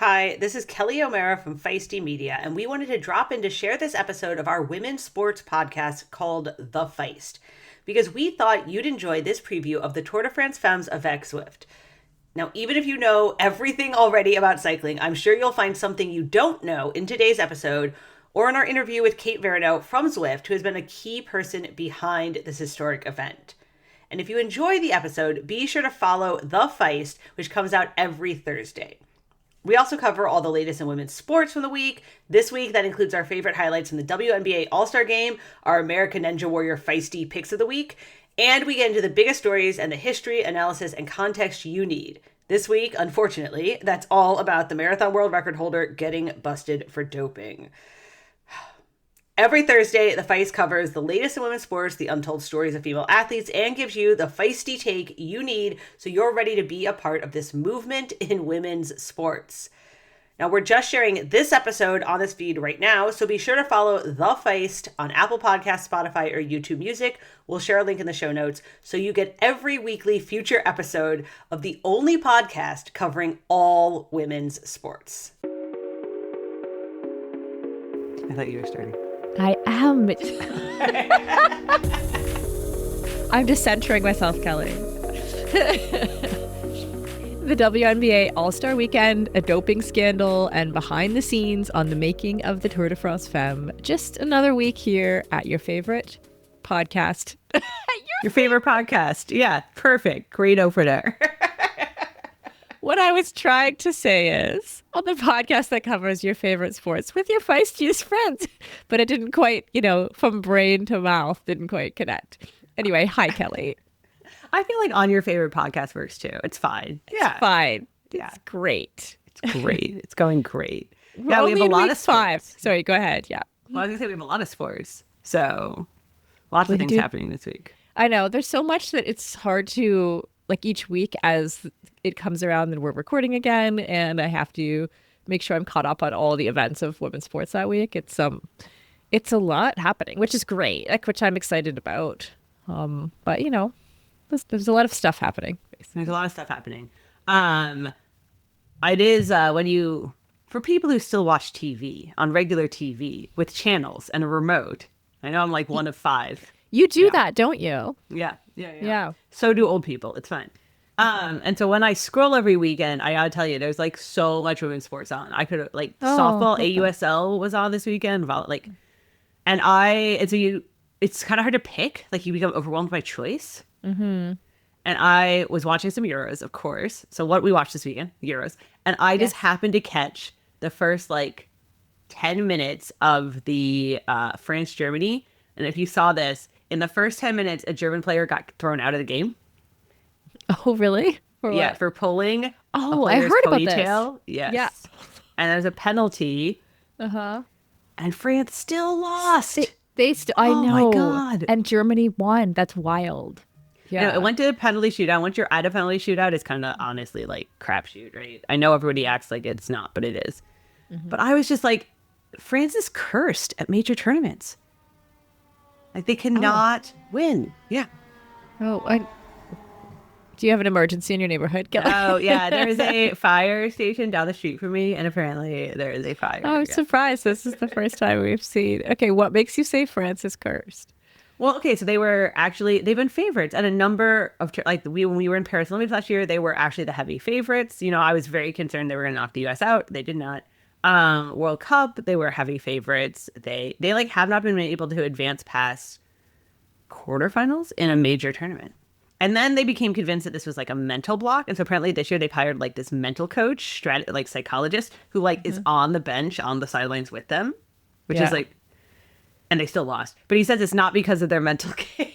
Hi, this is Kelly O'Mara from Feisty Media, and we wanted to drop in to share this episode of our women's sports podcast called The Feist, because we thought you'd enjoy this preview of the Tour de France Femmes avec Zwift. Now, even if you know everything already about cycling, I'm sure you'll find something you don't know in today's episode or in our interview with Kate Veronneau from Zwift, who has been a key person behind this historic event. And if you enjoy the episode, be sure to follow The Feist, which comes out every Thursday. We also cover all the latest in women's sports from the week. This week, that includes our favorite highlights from the WNBA All-Star Game, our American Ninja Warrior Feisty picks of the week, and we get into the biggest stories and the history, analysis, and context you need. This week, unfortunately, that's all about the marathon world record holder getting busted for doping. Every Thursday, The Feist covers the latest in women's sports, the untold stories of female athletes, and gives you the feisty take you need so you're ready to be a part of this movement in women's sports. Now, we're just sharing this episode on this feed right now, so be sure to follow The Feist on Apple Podcasts, Spotify, or YouTube Music. We'll share a link in the show notes so you get every weekly future episode of the only podcast covering all women's sports. I thought you were starting. I am. I'm just centering myself, Kelly. The WNBA All-Star Weekend, a doping scandal, and behind the scenes on the making of the Tour de France Femmes. Just another week here at your favorite podcast. Your favorite podcast. Yeah, perfect. Great opener. What I was trying to say is, on the podcast that covers your favorite sports with your feistiest friends, but it didn't quite, from brain to mouth, didn't quite connect. Anyway, hi, Kelly. I feel like on your favorite podcast works too. It's fine. It's fine. Yeah. It's great. It's great. It's going great. We have a lot of sports. 5. Sorry, go ahead. Yeah. Well, I was going to say we have a lot of sports. So lots of things happening this week. I know. There's so much that it's hard to, each week as it comes around and we're recording again, and I have to make sure I'm caught up on all the events of women's sports that week. It's a lot happening, which is great, which I'm excited about. But there's a lot of stuff happening. There's a lot of stuff happening. It is for people who still watch TV on regular TV with channels and a remote. I know I'm like one of 5. You do that, don't you? Yeah. So do old people. It's fine. And so when I scroll every weekend, I gotta tell you, there's so much women's sports on. I could softball, AUSL was on this weekend. It's kind of hard to pick. You become overwhelmed by choice. Mm-hmm. And I was watching some Euros, of course. So what we watched this weekend, Euros. And I just happened to catch the first 10 minutes of the France-Germany. And if you saw this, in the first 10 minutes, a German player got thrown out of the game. Oh, really? For pulling. Oh, I heard about this. Yes. Yeah. And there's a penalty. Uh-huh. And France still lost. I know. Oh, my God. And Germany won. That's wild. Yeah. It went to a penalty shootout. Once you're at a penalty shootout, it's kind of honestly crapshoot, right? I know everybody acts like it's not, but it is. Mm-hmm. But I was just France is cursed at major tournaments. They cannot win. Yeah. Oh, do you have an emergency in your neighborhood, Kelly? Oh, yeah. There is a fire station down the street from me, and apparently there is a fire. Oh, I'm surprised. This is the first time we've seen. Okay, what makes you say France is cursed? Well, okay, so they've been favorites at a number of, when we were in Paris Olympics last year, they were actually the heavy favorites. I was very concerned they were going to knock the U.S. out. They did not. World Cup, they were heavy favorites. They have not been able to advance past quarterfinals in a major tournament. And then they became convinced that this was a mental block. And so apparently this year they've hired this mental coach, psychologist who is on the bench, on the sidelines with them, which is and they still lost. But he says it's not because of their mental game.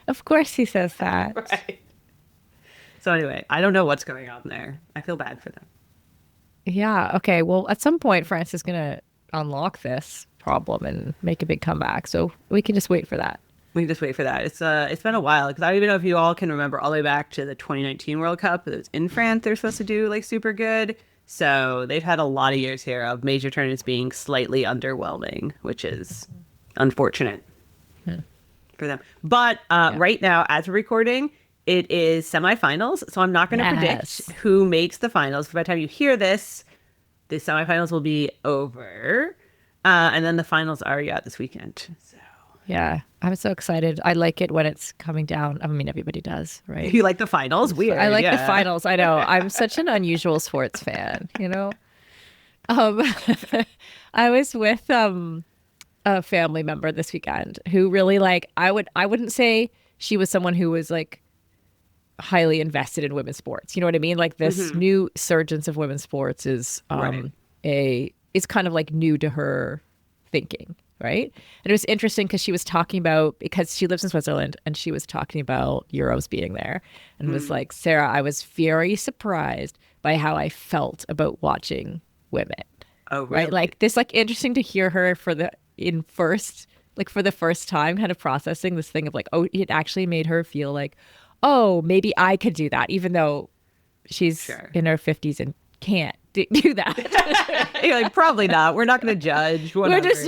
Of course he says that. Right. So anyway, I don't know what's going on there. I feel bad for them. Yeah. Okay. Well, at some point, France is going to unlock this problem and make a big comeback. So we can just wait for that. We can just wait for that. It's been a while because I don't even know if you all can remember all the way back to the 2019 World Cup. It was in France. They're supposed to do super good. So they've had a lot of years here of major tournaments being slightly underwhelming, which is unfortunate for them. But right now, as we're recording, It is semifinals, so I'm not going to predict who makes the finals. By the time you hear this, the semifinals will be over. And then the finals are, this weekend. So. Yeah, I'm so excited. I like it when it's coming down. I mean, everybody does, right? You like the finals? Weird. I like the finals. I know. I'm such an unusual sports fan, you know? I was with a family member this weekend who really I wouldn't say she was someone who was like highly invested in women's sports. You know what I mean? Like this new surgence of women's sports is is kind of like new to her thinking, right? And it was interesting because she was talking about, because she lives in Switzerland, and she was talking about Euros being there, and was like, Sarah, I was very surprised by how I felt about watching women. Oh, really? Right? Like this, like interesting to hear her for the first time kind of processing this thing of like, oh, it actually made her feel like, oh, maybe I could do that, even though she's in her 50s and can't do that. You're like, probably not. We're not going to judge. Whatever. We're just,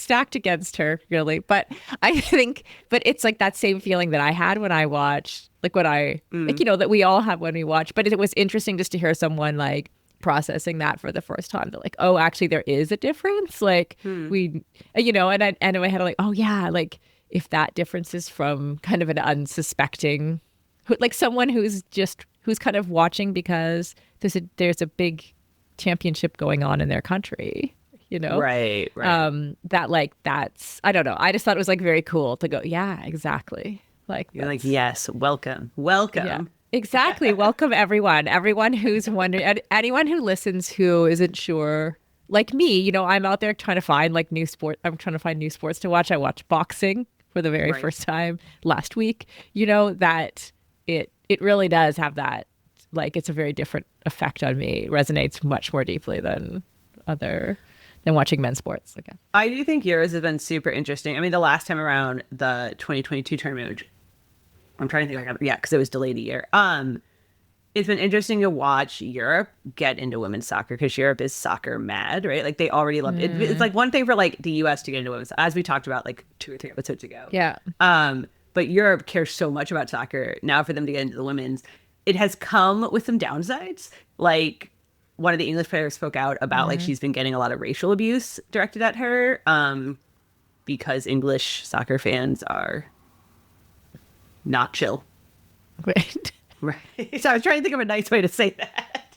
stacked against her, really. But I think, it's like that same feeling that I had when I watched, that we all have when we watch. But it was interesting just to hear someone like processing that for the first time. They're like, oh, actually, there is a difference. Like and in my head, I'm like, oh yeah, like if that difference is from kind of an unsuspecting, like someone who's kind of watching because there's a big championship going on in their country, you know? Right. That's, I don't know. I just thought it was like very cool to go, yeah, exactly. Like, you're like, yes, welcome. Yeah, exactly. Welcome everyone who's wondering, anyone who listens who isn't sure, like me, you know, I'm out there trying to find like new sport. I'm trying to find new sports to watch. I watched boxing for the very first time last week, you know, that it really does have that, like, it's a very different effect on me. It resonates much more deeply than watching men's sports again. I do think Euros has been super interesting. I mean, the last time around, the 2022 tournament, which I'm trying to think, because it was delayed a year. It's been interesting to watch Europe get into women's soccer, because Europe is soccer mad, right? Like they already love it. It's like one thing for like the US to get into women's, as we talked about like 2 or 3 episodes ago. Yeah. But Europe cares so much about soccer. Now for them to get into the women's, it has come with some downsides. Like one of the English players spoke out about like she's been getting a lot of racial abuse directed at her because English soccer fans are not chill. Right. Right. So I was trying to think of a nice way to say that.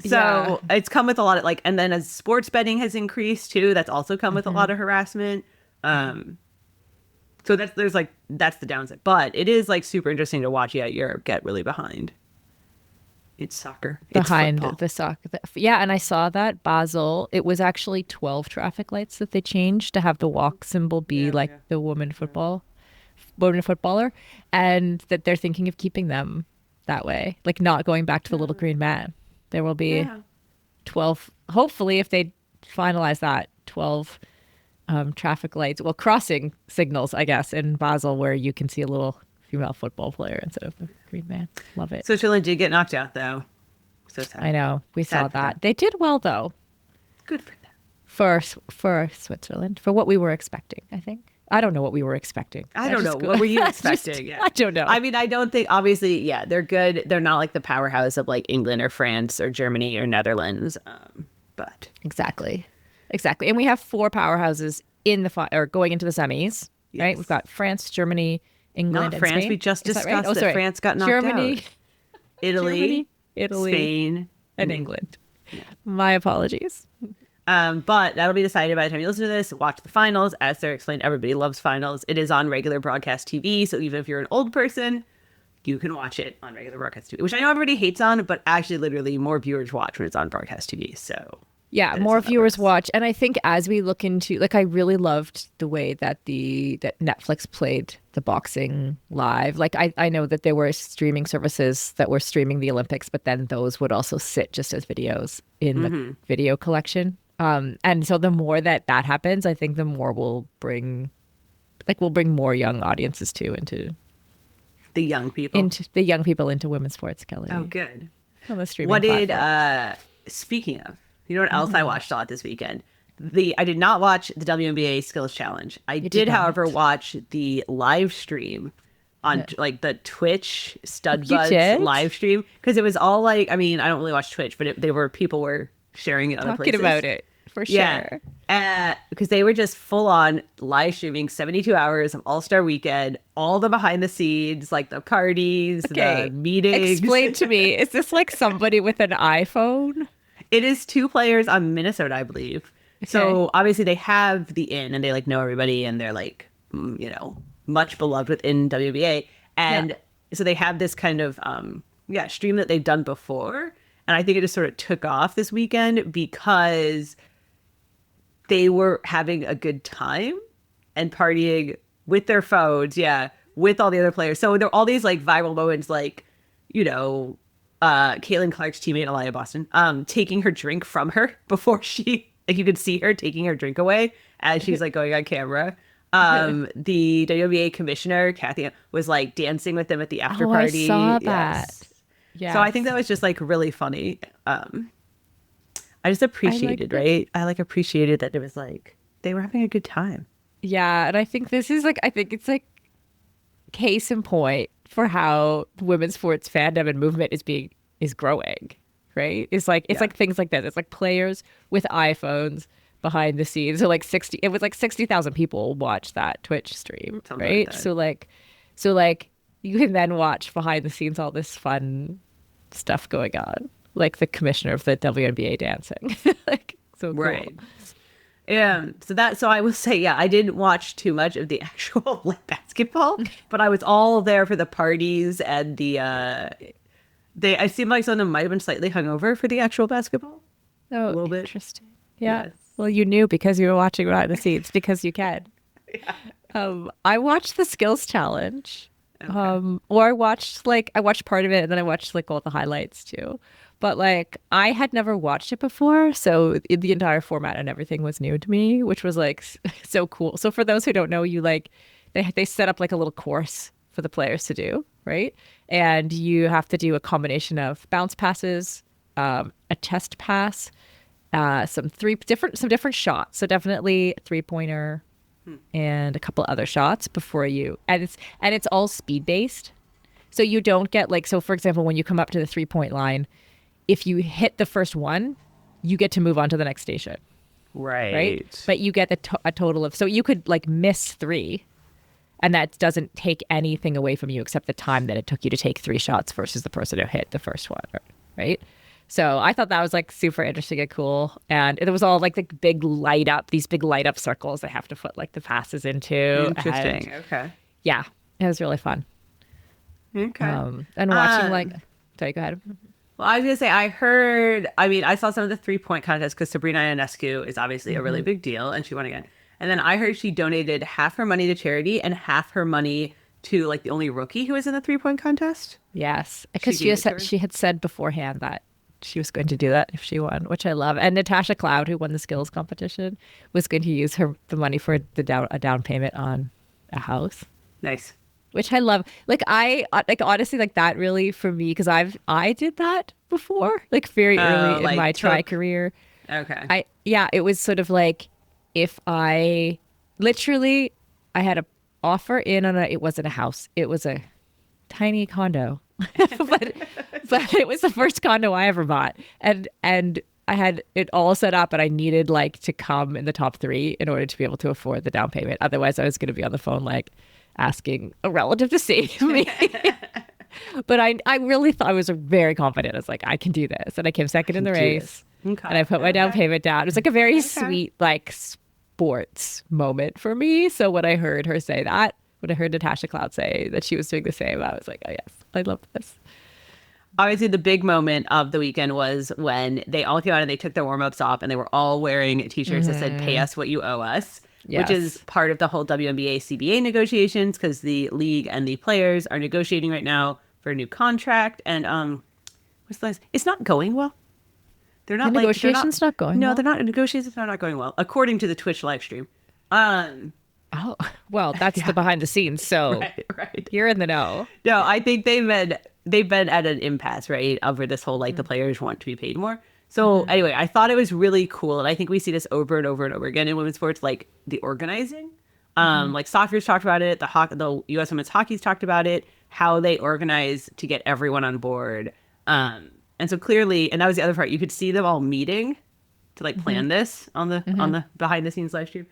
So it's come with a lot of like, and then as sports betting has increased too, that's also come with a lot of harassment. So that's the downside, but it is like super interesting to watch Europe get really behind. It's soccer. Behind the soccer. And I saw that Basel, it was actually 12 traffic lights that they changed to have the walk symbol be the woman footballer, and that they're thinking of keeping them that way, like not going back to the little green man. There will be 12, hopefully if they finalize that, 12 traffic lights, well, crossing signals, I guess, in Basel, where you can see a little female football player instead of the green man. Love it. Switzerland did get knocked out, though. So sad. I know. We saw that. They did well, though. Good for them. For Switzerland, for what we were expecting, I think. I don't know what we were expecting. I don't know. What were you expecting? I don't know. I mean, I don't think, obviously, they're good. They're not like the powerhouse of like England or France or Germany or Netherlands. But Exactly. And we have 4 powerhouses in or going into the semis, right? We've got France, Germany, England, not France. and Spain. We just discussed right? that France got knocked Germany, out. Italy, Spain, and England. Yeah. My apologies. But that'll be decided by the time you listen to this. Watch the finals. As Sarah explained, everybody loves finals. It is on regular broadcast TV, so even if you're an old person, you can watch it on regular broadcast TV, which I know everybody hates on, but actually literally more viewers watch when it's on broadcast TV. So yeah, more viewers watch. And I think as we look into, like, I really loved the way that that Netflix played the boxing live. Like, I know that there were streaming services that were streaming the Olympics, but then those would also sit just as videos in the video collection. And so the more that happens, I think the more we'll bring more young audiences too into the young people, into women's sports, Kelly. Oh, good. On the streaming what did, platforms. Speaking of, you know what else I watched a lot this weekend? I did not watch the WNBA Skills Challenge. I did, however, watch the live stream on like the Twitch Stud You Buds did? live stream, because it was all like, I mean, I don't really watch Twitch, but people were sharing it other Talking places. about it for sure. Yeah, because they were just full on live streaming 72 hours of All-Star Weekend, all the behind the scenes, like the parties, Okay, the meetings. explain to me, is this like somebody with an iPhone? It is 2 players on Minnesota, I believe. So obviously they have the in and they like know everybody and they're like, much beloved within WBA. And so they have this kind of, stream that they've done before. And I think it just sort of took off this weekend because they were having a good time and partying with their phones. Yeah. With all the other players. So there are all these like viral moments, like, Caitlin Clark's teammate, Aliyah Boston, taking her drink from her before like you could see her taking her drink away as she's like going on camera. The WNBA commissioner, Kathy, was like dancing with them at the after party. I saw that. Yes. Yeah. So I think that was just like really funny. I just appreciated, right? I like appreciated that it was like they were having a good time. Yeah, and I think this is like, I think it's like case in point for how women's sports fandom and movement is growing, right? It's like things like that. It's like players with iPhones behind the scenes. So like 60,000 people watch that Twitch stream, Something right? like that. So like you can then watch behind the scenes all this fun stuff going on, like the commissioner of the WNBA dancing. Like so cool. Right. Yeah. So I will say, I didn't watch too much of the actual like basketball, but I was all there for the parties and I seemed like some of them might have been slightly hungover for the actual basketball. Oh, a little bit. Interesting. Yeah. Yes. Well, you knew because you were watching behind the scenes because you can. I watched the skills challenge. Okay. Or I watched part of it and then I watched like all the highlights too. But like I had never watched it before, so the entire format and everything was new to me, which was like so cool. So for those who don't know, you like they set up like a little course for the players to do, right? And you have to do a combination of bounce passes, a chest pass, some different shots. So definitely a 3-pointer and a couple other shots before you, and it's all speed based. So you don't get like, so for example, when you come up to the 3-point line, if you hit the first one, you get to move on to the next station. Right. But you get a total of, so you could like miss 3 and that doesn't take anything away from you except the time that it took you to take 3 shots versus the person who hit the first one. Right. So I thought that was like super interesting and cool. And it was all like the big light up circles they have to put like the passes into. Interesting. Okay. Yeah. It was really fun. Okay. And watching sorry, go ahead. Well, I was going to say, I saw some of the 3-point contests because Sabrina Ionescu is obviously a really big deal and she won again. And then I heard she donated half her money to charity and half her money to like the only rookie who was in the 3-point contest. Yes. Because she had said beforehand that she was going to do that if she won, which I love. And Natasha Cloud, who won the skills competition, was going to use the money for a down payment on a house. Nice. Which I love. Like honestly, like that really for me, because I did that before, like very early in my tri career. Okay. It was sort of like if I had an offer in on it wasn't a house, it was a tiny condo, but it was the first condo I ever bought, and I had it all set up, and I needed like to come in the top 3 in order to be able to afford the down payment. Otherwise, I was going to be on the phone like asking a relative to save me. But I really thought, I was very confident. I was like, I can do this. And I came second in the race. Okay. And I put my down payment down. It was like a very sweet, like sports moment for me. So when I heard her say that, when I heard Natasha Cloud say that she was doing the same, I was like, oh yes, I love this. Obviously, the big moment of the weekend was when they all came out and they took their warm-ups off and they were all wearing t-shirts that said, pay us what you owe us. Yes. Which is part of the whole WNBA CBA negotiations because the league and the players are negotiating right now for a new contract. And what's the last? It's not going well. They're not the negotiations not going No, well? they're not. Negotiations are not going well, according to the Twitch live stream. Oh, well, that's the behind the scenes. So Right. you're in the know. No, I think they've been at an impasse, right, over this whole like the players want to be paid more. So anyway, I thought it was really cool, and I think we see this over and over and over again in women's sports, like the organizing Like soccer's talked about it, the U.S. women's hockey's talked about it, how they organize to get everyone on board. And so clearly, and that was the other part, you could see them all meeting to like plan this on the behind the scenes live stream.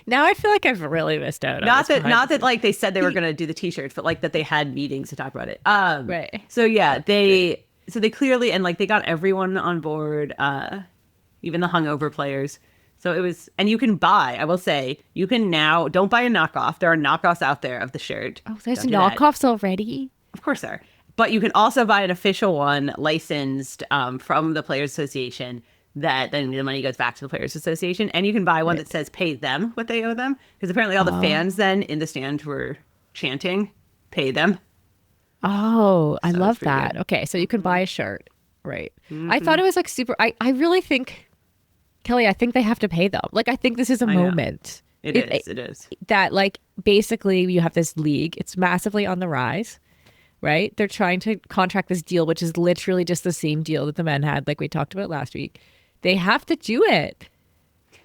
Now I feel like I've really missed out. Not that like they said they were going to do the t-shirts, but like that they had meetings to talk about it. Right. So yeah, they clearly, and like they got everyone on board, even the hungover players. So it was, and you can buy, I will say, you can now, don't buy a knockoff. There are knockoffs out there of the shirt. Oh, there's knockoffs already? Of course there are. But you can also buy an official one licensed from the Players Association that then the money goes back to the Players Association. And you can buy one that says pay them what they owe them. Because apparently all the fans then in the stand were chanting, pay them. Oh, I love that. Good. Okay, so you can buy a shirt. Right. I thought it was like super, I really think, Kelly, I think they have to pay them. Like, I think this is a moment. It is. That, like, basically you have this league. It's massively on the rise, right? They're trying to contract this deal, which is literally just the same deal that the men had, like we talked about last week. They have to do it.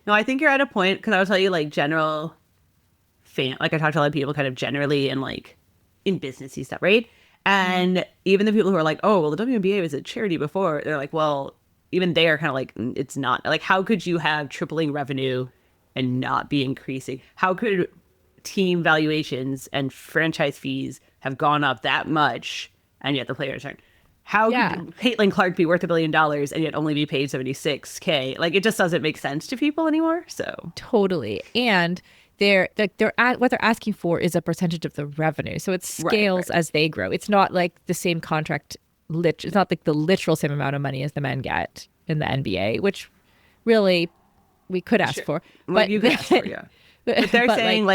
No, I think you're at a point, because I will tell you, like, general fan, like, I talk to a lot of people kind of generally in, like, in businessy stuff, right? And even the people who are like, oh, well, the WNBA was a charity before, they're like, well, even they are kind of like, it's not. Like, how could you have tripling revenue and not be increasing? How could team valuations and franchise fees have gone up that much and yet the players aren't? How could Caitlin Clark be worth $1 billion and yet only be paid $76K? Like, it just doesn't make sense to people anymore. So totally. And what they're asking for is a percentage of the revenue. So it scales as they grow. It's not like the same contract. It's not like the literal same amount of money as the men get in the NBA, which really we could ask for. But you could ask for, yeah. But they're saying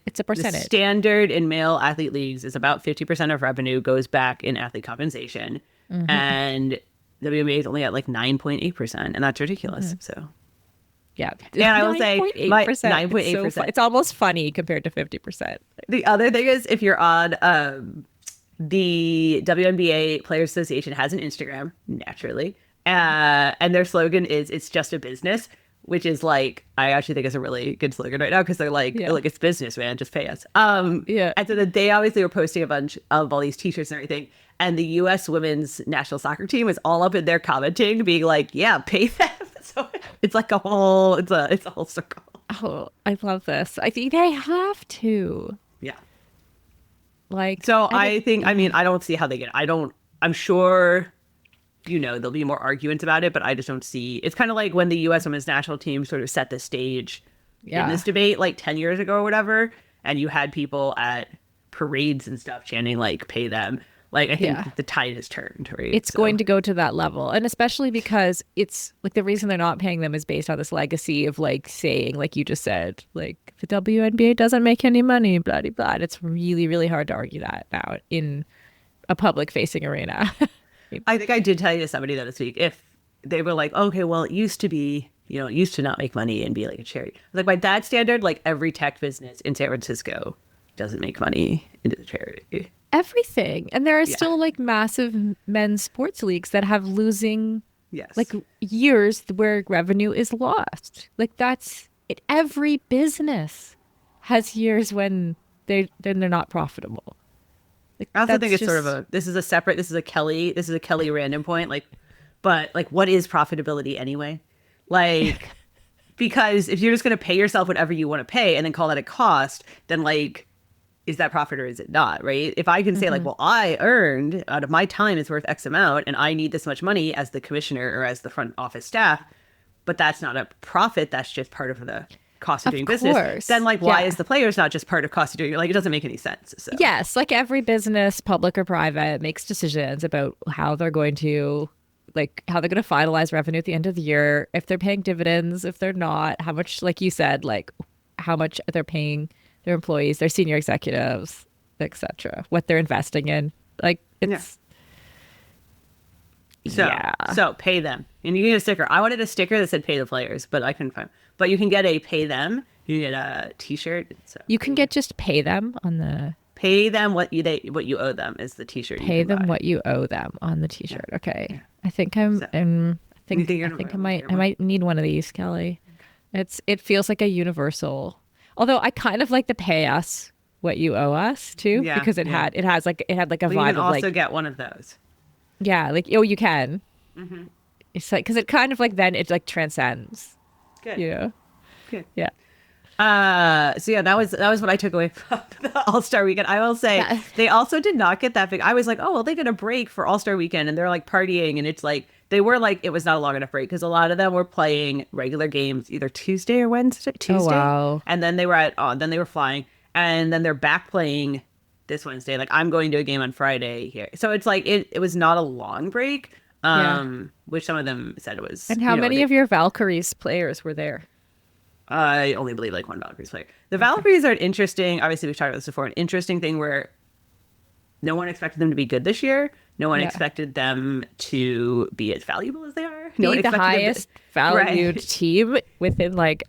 it's a percentage. The standard in male athlete leagues is about 50% of revenue goes back in athlete compensation, and WNBA is only at like 9.8%, and that's ridiculous. So. Yeah. And I will say 9.8%. It's almost funny compared to 50%. The other thing is, if you're on the WNBA Players Association has an Instagram, naturally. And their slogan is, it's just a business, which is like, I actually think is a really good slogan right now, because they're like, like, it's business, man, just pay us. And so that they obviously were posting a bunch of all these t-shirts and everything. And the U.S. women's national soccer team is all up in there commenting, being like, yeah, pay them. So it's like a whole circle. Oh, I love this. I think they have to. Yeah. Like, so I don't see how they get it. I'm sure, there'll be more arguments about it, but I just don't see, it's kind of like when the U.S. women's national team sort of set the stage in this debate like 10 years ago or whatever, and you had people at parades and stuff chanting like, pay them. Like, I think the tide has turned, right? It's going to go to that level. And especially because it's like the reason they're not paying them is based on this legacy of like saying, like you just said, like the WNBA doesn't make any money, blah, blah, blah. It's really, really hard to argue that now in a public facing arena. I think I did tell you to somebody that this week, if they were like, okay, well, it used to be, it used to not make money and be like a charity. Like, by that standard, like every tech business in San Francisco doesn't make money into the charity. Everything. And there are still like massive men's sports leagues that have losing like years where revenue is lost. Like, that's it. Every business has years when they're not profitable. Like, I also think it's sort of this is a Kelly random point. Like, but like, what is profitability anyway? Like, because if you're just going to pay yourself whatever you want to pay and then call that a cost, then like, is that profit or is it not, right? If I can say like, well, I earned out of my time is worth X amount and I need this much money as the commissioner or as the front office staff, but that's not a profit, that's just part of the cost of doing business, then like, why is the players not just part of cost of doing it? Like, it doesn't make any sense. So. Yes, like every business, public or private, makes decisions about how they're going to finalize revenue at the end of the year, if they're paying dividends, if they're not, how much, like you said, like how much they're paying their employees, their senior executives, etc., what they're investing in. Like, it's so pay them, and you can get a sticker. I wanted a sticker that said pay the players, but I couldn't find. But you can get a pay them. You can get a t-shirt. So you can get just pay them on the pay them what you owe them is the t-shirt. Pay them what you owe them on the t-shirt. Okay, yeah. I think I might need one of these, Kelly. It feels like a universal Although I kind of like the pay us what you owe us too, Yeah, because it had like a But you vibe can of also like, get one of those. yeah, like, oh, you can. It's like, because it kind of like then it like transcends. Good. Yeah. Good. Yeah. So yeah, that was what I took away from the All-Star Weekend. I will say they also did not get that big. I was like, oh well, they did a break for All-Star Weekend and they're like partying, and it's like they were like it was not a long enough break because a lot of them were playing regular games either Tuesday or Wednesday. wow. And then they were then they were flying, and then they're back playing this Wednesday. Like I'm going to a game on Friday here, so it's like it was not a long break. Which some of them said it was. And how many of your Valkyries players were there? I only believe like one Valkyries player. The Valkyries are an interesting, obviously we've talked about this before, an interesting thing where no one expected them to be good this year. No one expected them to be as valuable as they are. No one Be the expected highest valued team within like,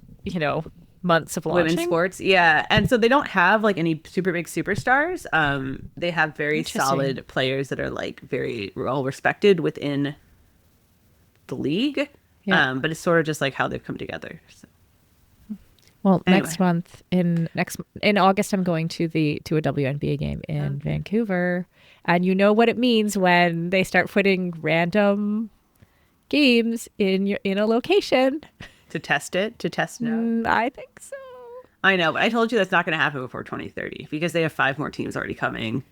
months of launching. Women's sports. Yeah. And so they don't have like any super big superstars. They have very solid players that are like very well respected within the league. Yeah. But it's sort of just like how they've come together. So. Well, Anyway. next month in August, I'm going to a WNBA game in Vancouver, and you know what it means when they start putting random games in a location. To test it. No. I think so. I know, but I told you that's not going to happen before 2030 because they have 5 more teams already coming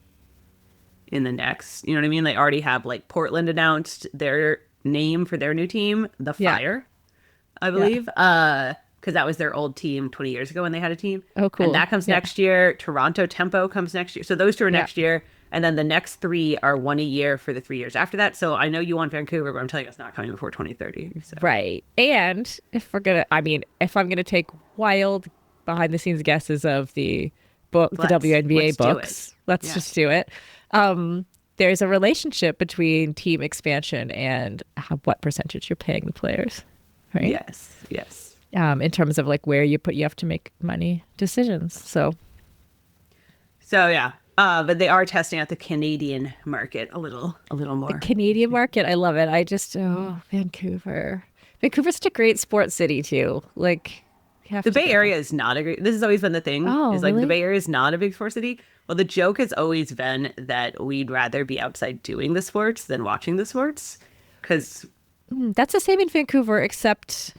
in the next. You know what I mean? They already have like Portland announced their name for their new team, the Fire, I believe. Because that was their old team 20 years ago when they had a team. Oh, cool. And that comes next year. Toronto Tempo comes next year. So those 2 are next year. And then the next 3 are 1 a year for the 3 years after that. So I know you want Vancouver, but I'm telling you it's not coming before 2030. So. Right. And if I'm going to take wild behind the scenes guesses of the WNBA books, let's just do it. There's a relationship between team expansion and what percentage you're paying the players. Right? Yes. In terms of like where you have to make money decisions. So yeah. But they are testing out the Canadian market a little more. The Canadian market, I love it. Vancouver. Vancouver's such a great sports city too. Like the Bay Area is not a great. This has always been the thing. Is like the Bay Area is not a big sports city. Well, the joke has always been that we'd rather be outside doing the sports than watching the sports, because that's the same in Vancouver, except.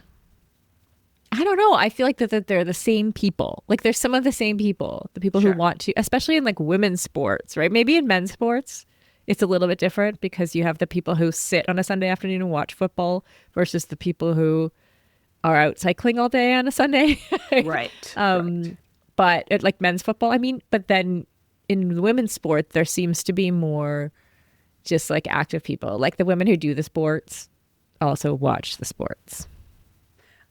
I don't know. I feel like that they're the same people. Like there's some of the same people, the people who want to, especially in like women's sports, right? Maybe in men's sports, it's a little bit different because you have the people who sit on a Sunday afternoon and watch football versus the people who are out cycling all day on a Sunday. Right. But like men's football, but then in women's sport, there seems to be more just like active people. Like the women who do the sports also watch the sports.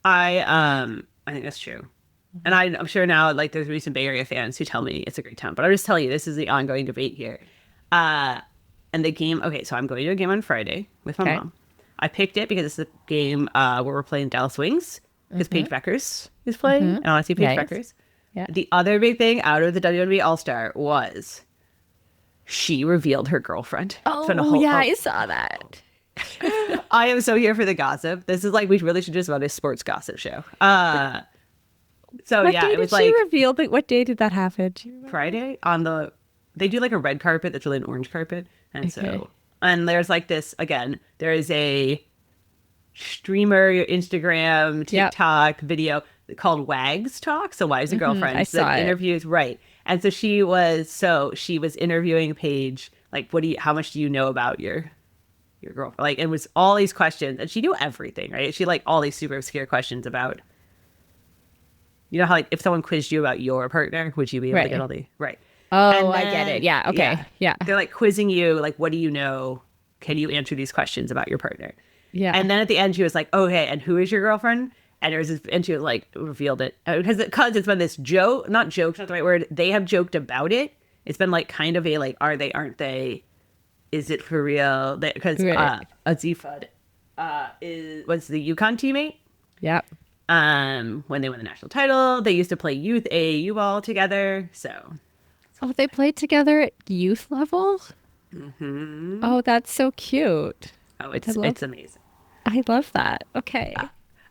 I think that's true. And I'm sure now, like, there's recent Bay Area fans who tell me it's a great town. But I'll just tell you, this is the ongoing debate here. And the game, so I'm going to a game on Friday with my mom. I picked it because it's a game where we're playing Dallas Wings because Paige Beckers is playing. And I want to see Paige Beckers. Yeah. The other big thing out of the WNBA All-Star was she revealed her girlfriend. I saw that. I am so here for the gossip. This is like, we really should just run a sports gossip show. What day did she reveal that? What day did that happen? Friday they do like a red carpet that's really an orange carpet. And and there's like this, again, there is a streamer, Instagram, TikTok video called Wags Talk. So Wives and Girlfriends. I saw it. Interviews, right. And so she was interviewing Paige, like, how much do you know about your girlfriend? Like, it was all these questions, and she knew everything, right? She like all these super obscure questions about, you know how like if someone quizzed you about your partner, would you be able to get all the right? Oh, I get it. Yeah. Okay. Yeah. They're like quizzing you, like, what do you know? Can you answer these questions about your partner? Yeah. And then at the end, she was like, "Okay, and who is your girlfriend?" And there was this, and she was like revealed it because it's been this joke, not joke, not the right word. They have joked about it. It's been like kind of a like, are they, aren't they? Is it for real? Because Azifad was the UConn teammate. Yeah. When they won the national title, they used to play youth AAU ball together. So. Oh, they played together at youth level? Mm-hmm. Oh, that's so cute. Oh, it's amazing. I love that. Okay.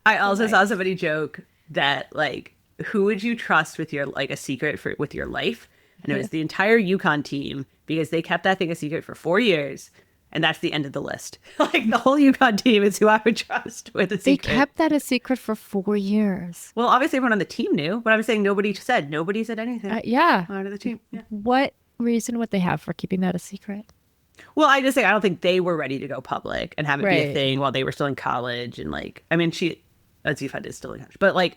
I also saw somebody joke that like who would you trust with your like a secret for with your life? And it was the entire Yukon team because they kept that thing a secret for 4 years. And that's the end of the list. Like the whole Yukon team is who I would trust with a secret. They kept that a secret for 4 years. Well, obviously everyone on the team knew, but I was saying nobody said anything. Yeah. Out of the team. Yeah. What reason would they have for keeping that a secret? Well, I just say I don't think they were ready to go public and have it be a Right. thing while they were still in college. And like, I mean, Zwift is still in college, but like,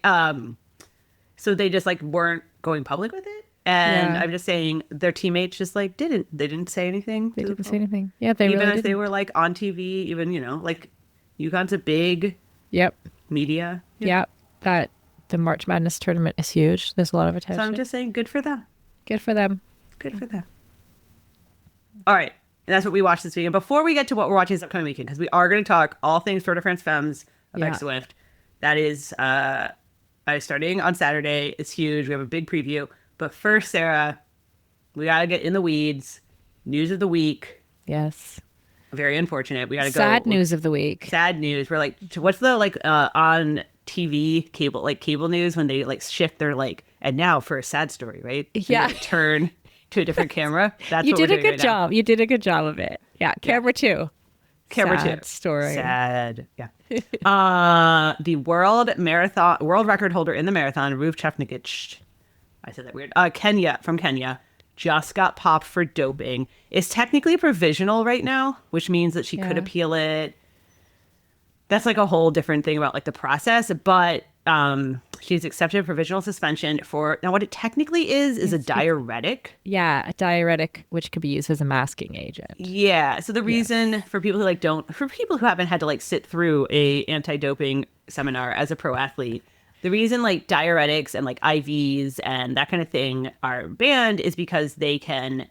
so they just like weren't going public with it. And Yeah. I'm just saying their teammates just like didn't say anything. They to the didn't say public. anything. Yeah, they Even really as didn't. they were like on TV, even, you know, like UConn's a big Yep. media. Yep. That the March Madness tournament is huge. There's a lot of So attention. I'm just saying good for them. Good for them. Good for them. All right. And that's what we watched this weekend. Before we get to what we're watching this upcoming weekend, because we are going to talk all things Tour de France Femmes, avec Yeah. Zwift. That is starting on Saturday. It's huge. We have a big preview. But first, Sarah, we got to get in the weeds. News of the week. Yes. Very unfortunate. We got to go. Sad news of the week. Sad news. We're like, what's the like on TV cable news when they like shift their like, and now for a sad story, right? And Yeah. they, like, turn to a different camera. That's You what did we're a doing good right now. job. You did a good job of it. Yeah. Camera 2. Camera Sad 2. story. Sad. Yeah. The world record holder in the marathon, Ruth Chepngetich. I said that weird. From Kenya, just got popped for doping. Is technically provisional right now, which means that she could Yeah. appeal it. That's like a whole different thing about like the process, but she's accepted a provisional suspension for now. What it technically is a diuretic. Yeah, a diuretic, which could be used as a masking agent. Yeah. So the reason for people who haven't had to like sit through a anti-doping seminar as a pro athlete, the reason like diuretics and like IVs and that kind of thing are banned is because they can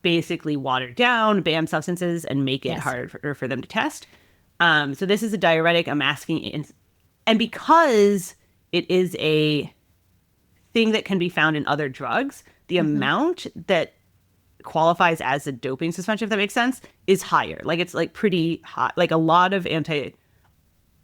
basically water down banned substances and make it Yes. harder for them to test. So this is a diuretic, a masking, and because it is a thing that can be found in other drugs, the amount that qualifies as a doping suspension, if that makes sense, is higher. Like it's like pretty high. Like a lot of anti-doping,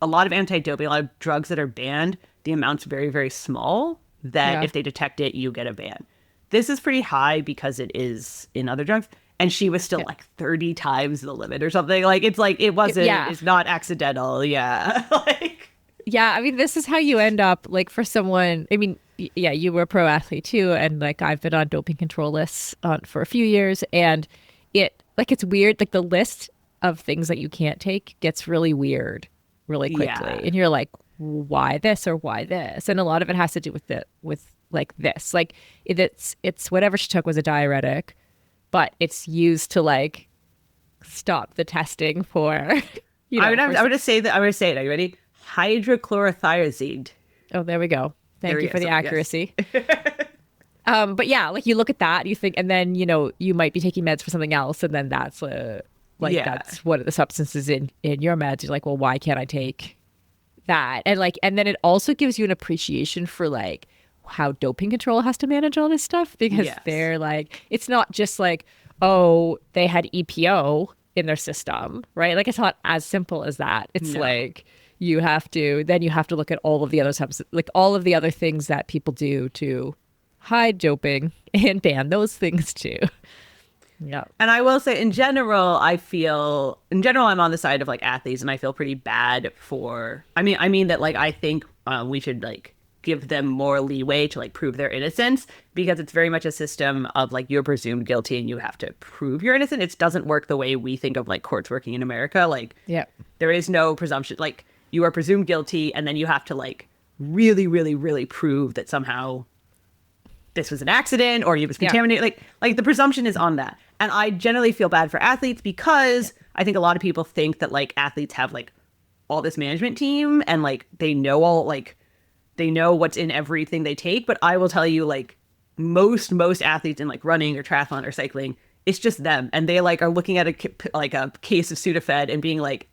a lot of drugs that are banned, the amount's very, very small that Yeah. if they detect it, you get a ban. This is pretty high because it is in other drugs. And she was still like 30 times the limit or something. Like it's like it wasn't. Yeah. It's not accidental. Yeah. Like. Yeah, I mean, this is how you end up, like, for someone, I mean, yeah, you were a pro athlete too, and, like, I've been on doping control lists for a few years, and it's weird, like, the list of things that you can't take gets really weird really quickly, Yeah. and you're like, why this or why this? And a lot of it has to do with like, this. Like, it's whatever she took was a diuretic, but it's used to, like, stop the testing for, you know. I would just say that. I would say it. Are you ready? Hydrochlorothiazide. Oh, there we go. Thank There we you go. for the So, yes. accuracy. But yeah, like you look at that, you think, and then, you know, you might be taking meds for something else, and then that's Yeah. that's one of the substances in your meds. You're like, well, why can't I take that? And then it also gives you an appreciation for like how doping control has to manage all this stuff, because Yes. they're like, it's not just like, oh, they had EPO in their system, right? Like it's not as simple as that. It's No. like you have to look at all of the other substances, like all of the other things that people do to hide doping and ban those things too. Yeah. And I will say, in general, I'm on the side of like athletes, and I feel pretty bad for. I mean that like I think we should like give them more leeway to like prove their innocence, because it's very much a system of like you're presumed guilty and you have to prove you're innocent. It doesn't work the way we think of like courts working in America. Like Yeah. there is no presumption. Like you are presumed guilty, and then you have to like really, really, really prove that somehow this was an accident or you was contaminated. Like the presumption is on that. And I generally feel bad for athletes because I think a lot of people think that like athletes have like all this management team and like they know what's in everything they take. But I will tell you, like most athletes in like running or triathlon or cycling, it's just them. And they like are looking at a case of Sudafed and being like,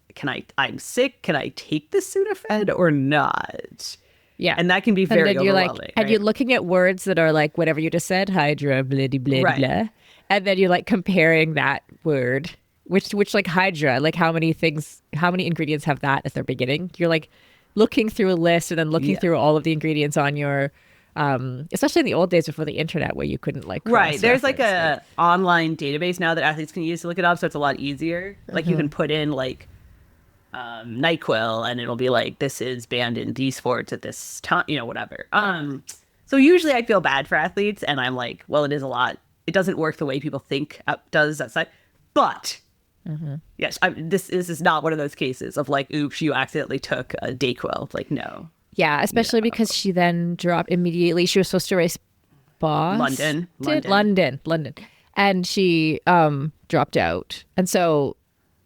I'm sick. Can I take this Sudafed or not? Yeah. And that can be very and then you're overwhelming. like, and right? you're looking at words that are like whatever you just said, hydra, blah, blah, blah, Right. blah. And then you're like comparing that word, which like hydra, like how many ingredients have that at their beginning? You're like looking through a list and then looking through all of the ingredients on your especially in the old days before the internet where you couldn't like Right. There's like cross-reference a online database now that athletes can use to look it up, so it's a lot easier. Like you can put in like NyQuil and it'll be like, this is banned in these sports at this time, whatever. So usually I feel bad for athletes and I'm like, well, it is a lot. It doesn't work the way people think it does outside. But yes, this is not one of those cases of like, oops, you accidentally took a Dayquil. Like, no. Yeah, especially because she then dropped immediately. She was supposed to race London. London. And she dropped out. And so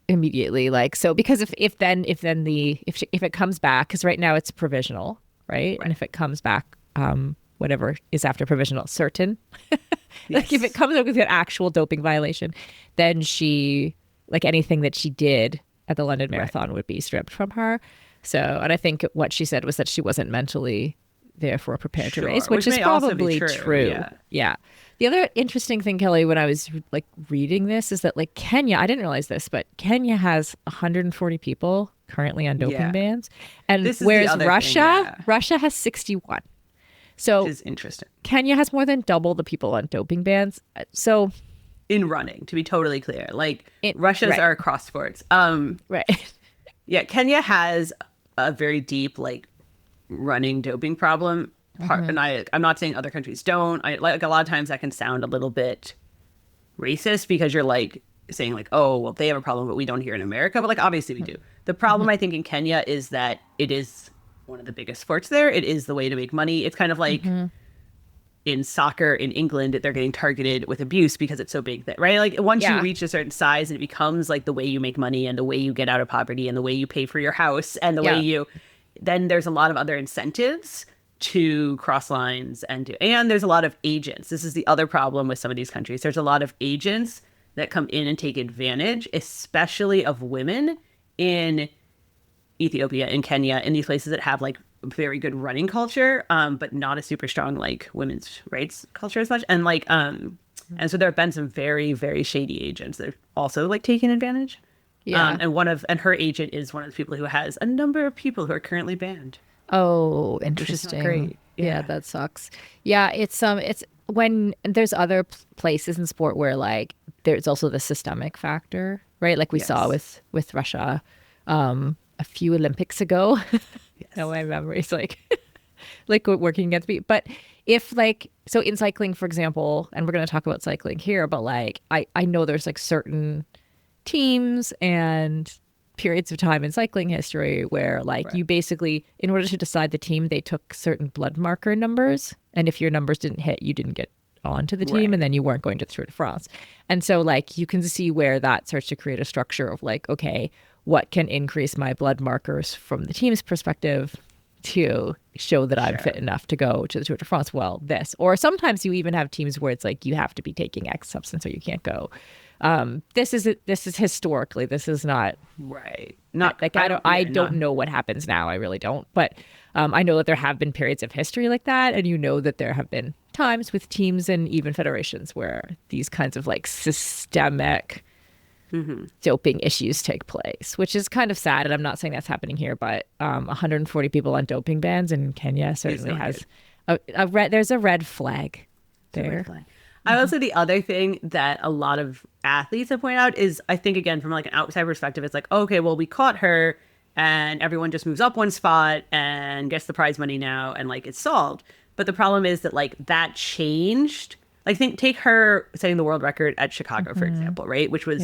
immediately, like, so because if it comes back, because right now it's provisional, right? And if it comes back, whatever is after provisional, certain, like if it comes up with an actual doping violation, then she, like anything that she did at the London Marathon would be stripped from her. So, and I think what she said was that she wasn't mentally therefore prepared to race, which is probably true. Yeah. The other interesting thing, Kelly, when I was like reading this is that like Kenya, I didn't realize this, but Kenya has 140 people currently on doping bans. And whereas Russia has 61. So which is interesting. Kenya has more than double the people on doping bans. So in running, to be totally clear, like Russia's are cross sports. Right. Yeah. Kenya has a very deep, like, running doping problem. And I'm not saying other countries don't. Like a lot of times that can sound a little bit racist because you're like saying like, oh, well, they have a problem, but we don't here in America. But like, obviously we do. The problem I think in Kenya is that it is one of the biggest sports there. It is the way to make money. It's kind of like in soccer in England, they're getting targeted with abuse because it's so big that, right? Like once you reach a certain size, it becomes like the way you make money and the way you get out of poverty and the way you pay for your house and the way you, then there's a lot of other incentives to cross lines and there's a lot of agents. This is the other problem with some of these countries. There's a lot of agents that come in and take advantage, especially of women in Ethiopia, in Kenya, in these places that have like very good running culture, but not a super strong like women's rights culture as much. And like, and so there have been some very, very shady agents that are also like taking advantage. Yeah. And her agent is one of the people who has a number of people who are currently banned. Oh, interesting. Great. Yeah, that sucks. Yeah, it's when there's other places in sport where like there's also the systemic factor, right? Like we saw with Russia a few Olympics ago. No, my memory's like like working against me. But if like, so in cycling, for example, and we're going to talk about cycling here, but like I know there's like certain teams and periods of time in cycling history where like you basically, in order to decide the team, they took certain blood marker numbers, and if your numbers didn't hit, you didn't get onto the team, and then you weren't going to the Tour de France. And so like you can see where that starts to create a structure of like, okay, what can increase my blood markers from the team's perspective to show that I'm fit enough to go to the Tour de France? Well, this. Or sometimes you even have teams where it's like you have to be taking X substance or you can't go. This is historically, this is not not like I don't know what happens now. I really don't. But I know that there have been periods of history like that, and you know that there have been times with teams and even federations where these kinds of like systemic doping issues take place, which is kind of sad. And I'm not saying that's happening here, but 140 people on doping bans in Kenya certainly has there's a red flag there. I will say the other thing that a lot of athletes have pointed out is, I think, again, from like an outside perspective, it's like, okay, well, we caught her and everyone just moves up one spot and gets the prize money now and like it's solved. But the problem is that like that changed. Like take her setting the world record at Chicago, for example, right? Which was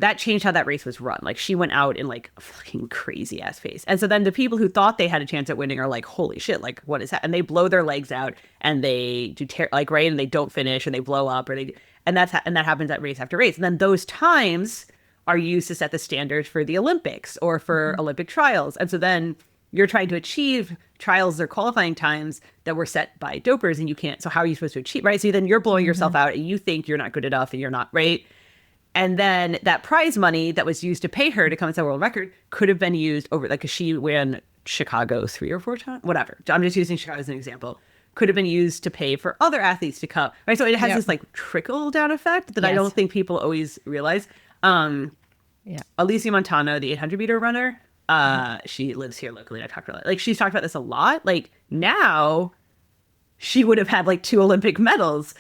that changed how that race was run. Like she went out in like a fucking crazy ass pace. And so then the people who thought they had a chance at winning are like, holy shit, like what is that? And they blow their legs out and they do and they don't finish and they blow up and that happens at race after race. And then those times are used to set the standards for the Olympics or for Olympic trials. And so then you're trying to achieve trials or qualifying times that were set by dopers and you can't. So how are you supposed to achieve, right? So then you're blowing yourself out and you think you're not good enough and you're not, right? And then that prize money that was used to pay her to come and set a world record could have been used over, like, 'cause she ran Chicago 3 or 4 times, whatever. I'm just using Chicago as an example. Could have been used to pay for other athletes to come, right? So it has this like trickle down effect that I don't think people always realize. Alicia Montano, the 800 meter runner, She lives here locally. And I talked about like she's talked about this a lot. Like now she would have had like 2 Olympic medals,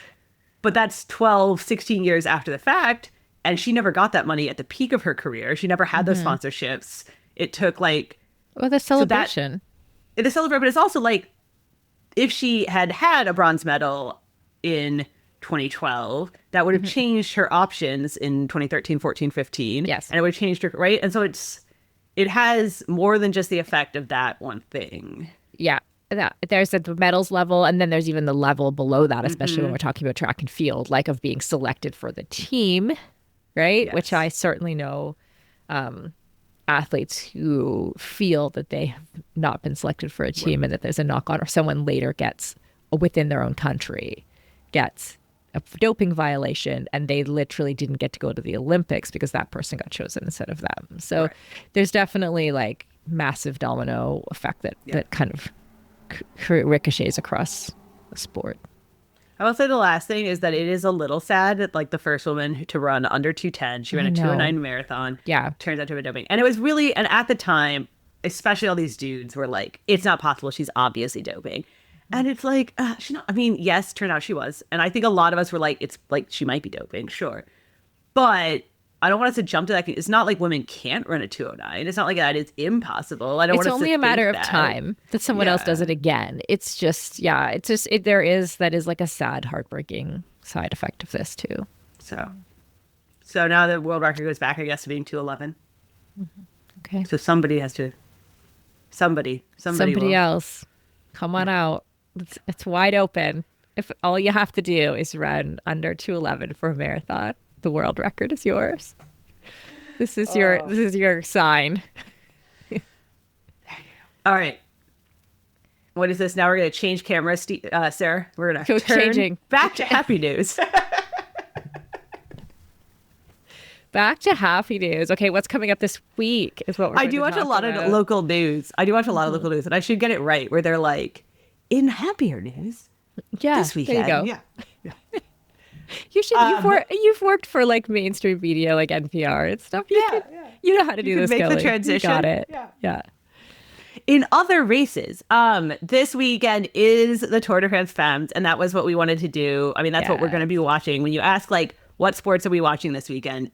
but that's 12, 16 years after the fact. And she never got that money at the peak of her career. She never had those sponsorships. It took like the celebration. The celebration, but it's also like if she had had a bronze medal in 2012, that would have changed her options in 2013, 14, 15. Yes. And it would have changed her, right? And so it has more than just the effect of that one thing. Yeah. There's the medals level, and then there's even the level below that, especially when we're talking about track and field, like of being selected for the team, right? Yes. Which I certainly know athletes who feel that they have not been selected for a team and that there's a knock-on, or someone later gets, within their own country, gets a doping violation, and they literally didn't get to go to the Olympics because that person got chosen instead of them. So there's definitely like massive domino effect that kind of ricochets across the sport. I will say the last thing is that it is a little sad that like the first woman to run under 210, she ran a 209 marathon. Yeah. Turns out to have been doping. And it was really, and at the time, especially all these dudes were like, it's not possible. She's obviously doping. And it's like, she's not, I mean, yes, turned out she was. And I think a lot of us were like, it's like, she might be doping, sure. But I don't want us to jump to that. It's not like women can't run a 209. It's not like that. It's impossible. I don't want us to It's only a matter of that. time that someone else does it again. It's just, that is like a sad, heartbreaking side effect of this too. So now the world record goes back, I guess, to being 211. Okay. So somebody has to, somebody else, come on out. It's wide open. If all you have to do is run under 211 for a marathon, the world record is yours. This is your sign. All right. What is this? Now we're going to change cameras, Sarah. We're going to changing back to happy news. Back to happy news. Okay, what's coming up this week is what we're I do watch a lot of local news. And I should get it right where they're like, in happier news. Yeah, this weekend. There you go. Yeah. You should. You've worked for like mainstream media, like NPR and stuff. You know how to do this. Make Kelly. the transition. You got it. Yeah. In other races, this weekend is the Tour de France Femmes, and that was what we wanted to do. I mean, that's what we're going to be watching. When you ask like, what sports are we watching this weekend?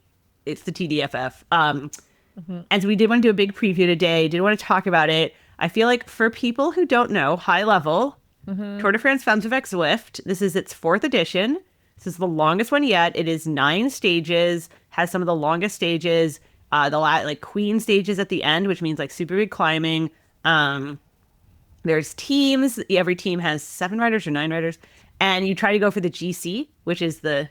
It's the TDFF. And so we did want to do a big preview today. Did want to talk about it. I feel like for people who don't know, high level, Tour de France Femmes avec Zwift. This is its 4th edition. This is the longest one yet. It is 9 stages, has some of the longest stages, like queen stages at the end, which means like super big climbing. There's teams. Every team has 7 riders or 9 riders. And you try to go for the GC, which is the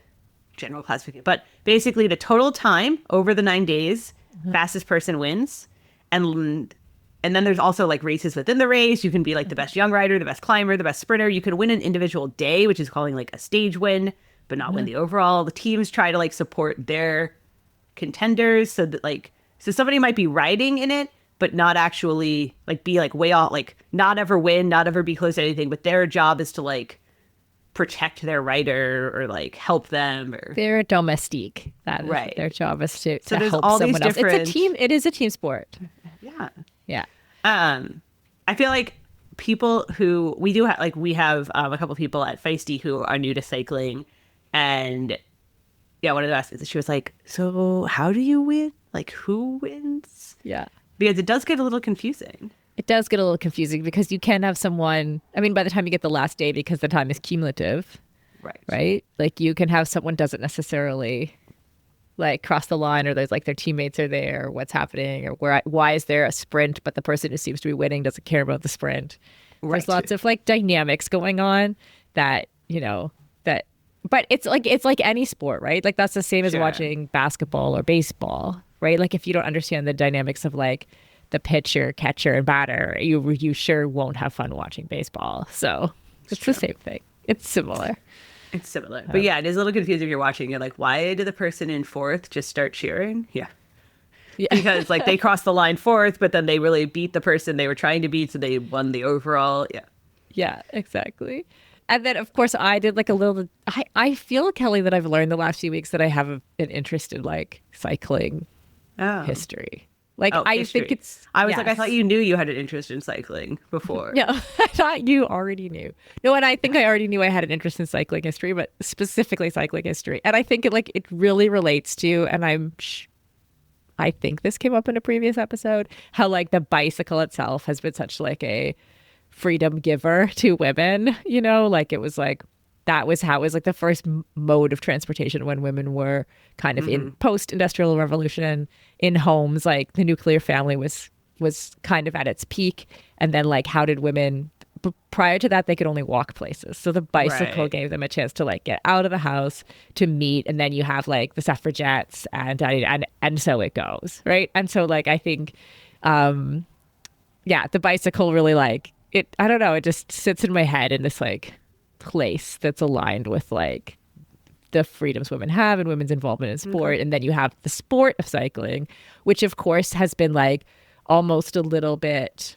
general classification. But basically the total time over the 9 days, fastest person wins. And then there's also like races within the race. You can be like the best young rider, the best climber, the best sprinter. You can win an individual day, which is calling like a stage win, but not win the overall. The teams try to like support their contenders. So that like, so somebody might be riding in it, but not actually like be like way off, like not ever win, not ever be close to anything. But their job is to like protect their rider or like help them. Or they're a domestique. That is right. Their job is to there's help all someone these else. different... It's a team. It is a team sport. Yeah. Yeah. I feel like people who we do have, like we have a couple people at Feisty who are new to cycling, and one of the asked, she was like, so how do you win? Like who wins? Yeah. Because it does get a little confusing. It does get a little confusing because you can have someone, I mean, by the time you get the last day, because the time is cumulative, right? Like you can have someone doesn't necessarily like cross the line, or there's like their teammates are there, or what's happening, or why is there a sprint, but the person who seems to be winning doesn't care about the sprint. Right. There's lots of like dynamics going on that, but it's like any sport, right? Like that's the same as watching basketball or baseball, right? Like if you don't understand the dynamics of like the pitcher, catcher, and batter, you sure won't have fun watching baseball. So it's the same thing. It's similar. It's similar. But yeah, it is a little confusing if you're watching. You're like, why did the person in 4th just start cheering? Yeah. Because like they crossed the line 4th, but then they really beat the person they were trying to beat, so they won the overall. Yeah. Yeah, exactly. And then, of course, I did like a little... I feel, Kelly, that I've learned the last few weeks that I have an interest in like cycling history. Like, Oh, I history. think it's... I was like, I yes. thought you knew you had an interest in cycling before. No, I thought you already knew. No, and I think I already knew I had an interest in cycling history, but specifically cycling history. And I think it really relates to, and I think this came up in a previous episode, how like the bicycle itself has been such like a freedom giver to women, you know, like it was like, that was how it was like the first mode of transportation when women were kind of in post-industrial revolution in homes. Like the nuclear family was kind of at its peak. And then like, how did women, prior to that, they could only walk places. So the bicycle gave them a chance to like get out of the house, to meet. And then you have like the suffragettes and so it goes. Right. And so like, I think, the bicycle really like it, I don't know, it just sits in my head in this like place that's aligned with like the freedoms women have and women's involvement in sport. And then you have the sport of cycling, which of course has been like almost a little bit,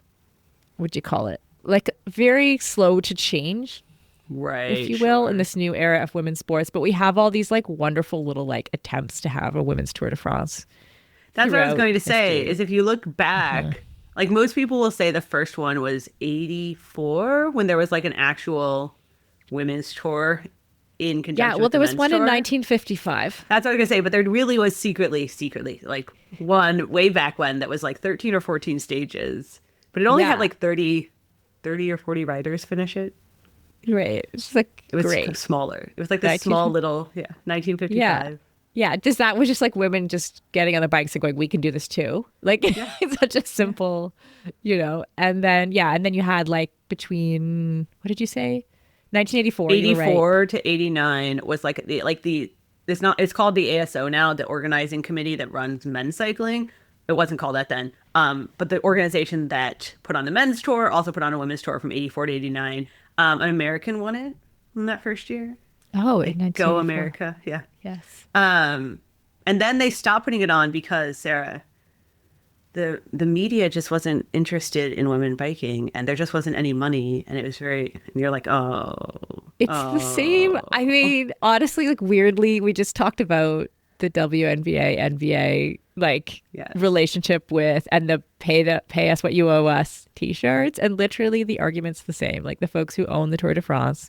what'd you call it? Like very slow to change, Right. if you will, in this new era of women's sports. But we have all these like wonderful little like attempts to have a women's Tour de France. That's what I was throughout going to say, history. is if you look back, like most people will say the first one was 84, when there was like an actual women's tour in conjunction Yeah, well, with the there was men's one in tour. 1955. That's what I was going to say, but there really was secretly, like one way back when that was like 13 or 14 stages, but it only Yeah. had like 30 or 40 riders finish it. Right. It's just like It was great. smaller. It was like this small little, 1955. Yeah, just that was just like women just getting on the bikes and going, we can do this too. Like it's such a simple, you know. And then you had like between, what did you say? 1984. 84 to 89 was like it's called the ASO now, the organizing committee that runs men's cycling. It wasn't called that then. But the organization that put on the men's tour also put on a women's tour from 84 to 89. An American won it in that first year. Oh, in 1984. Go America. Yeah. Yes. And then they stopped putting it on because, Sarah, the media just wasn't interested in women biking, and there just wasn't any money, and it was and you're like, It's the same. I mean, honestly, like weirdly, we just talked about the WNBA, NBA relationship with, and the pay us what you owe us t-shirts, and literally the argument's the same. Like the folks who own the Tour de France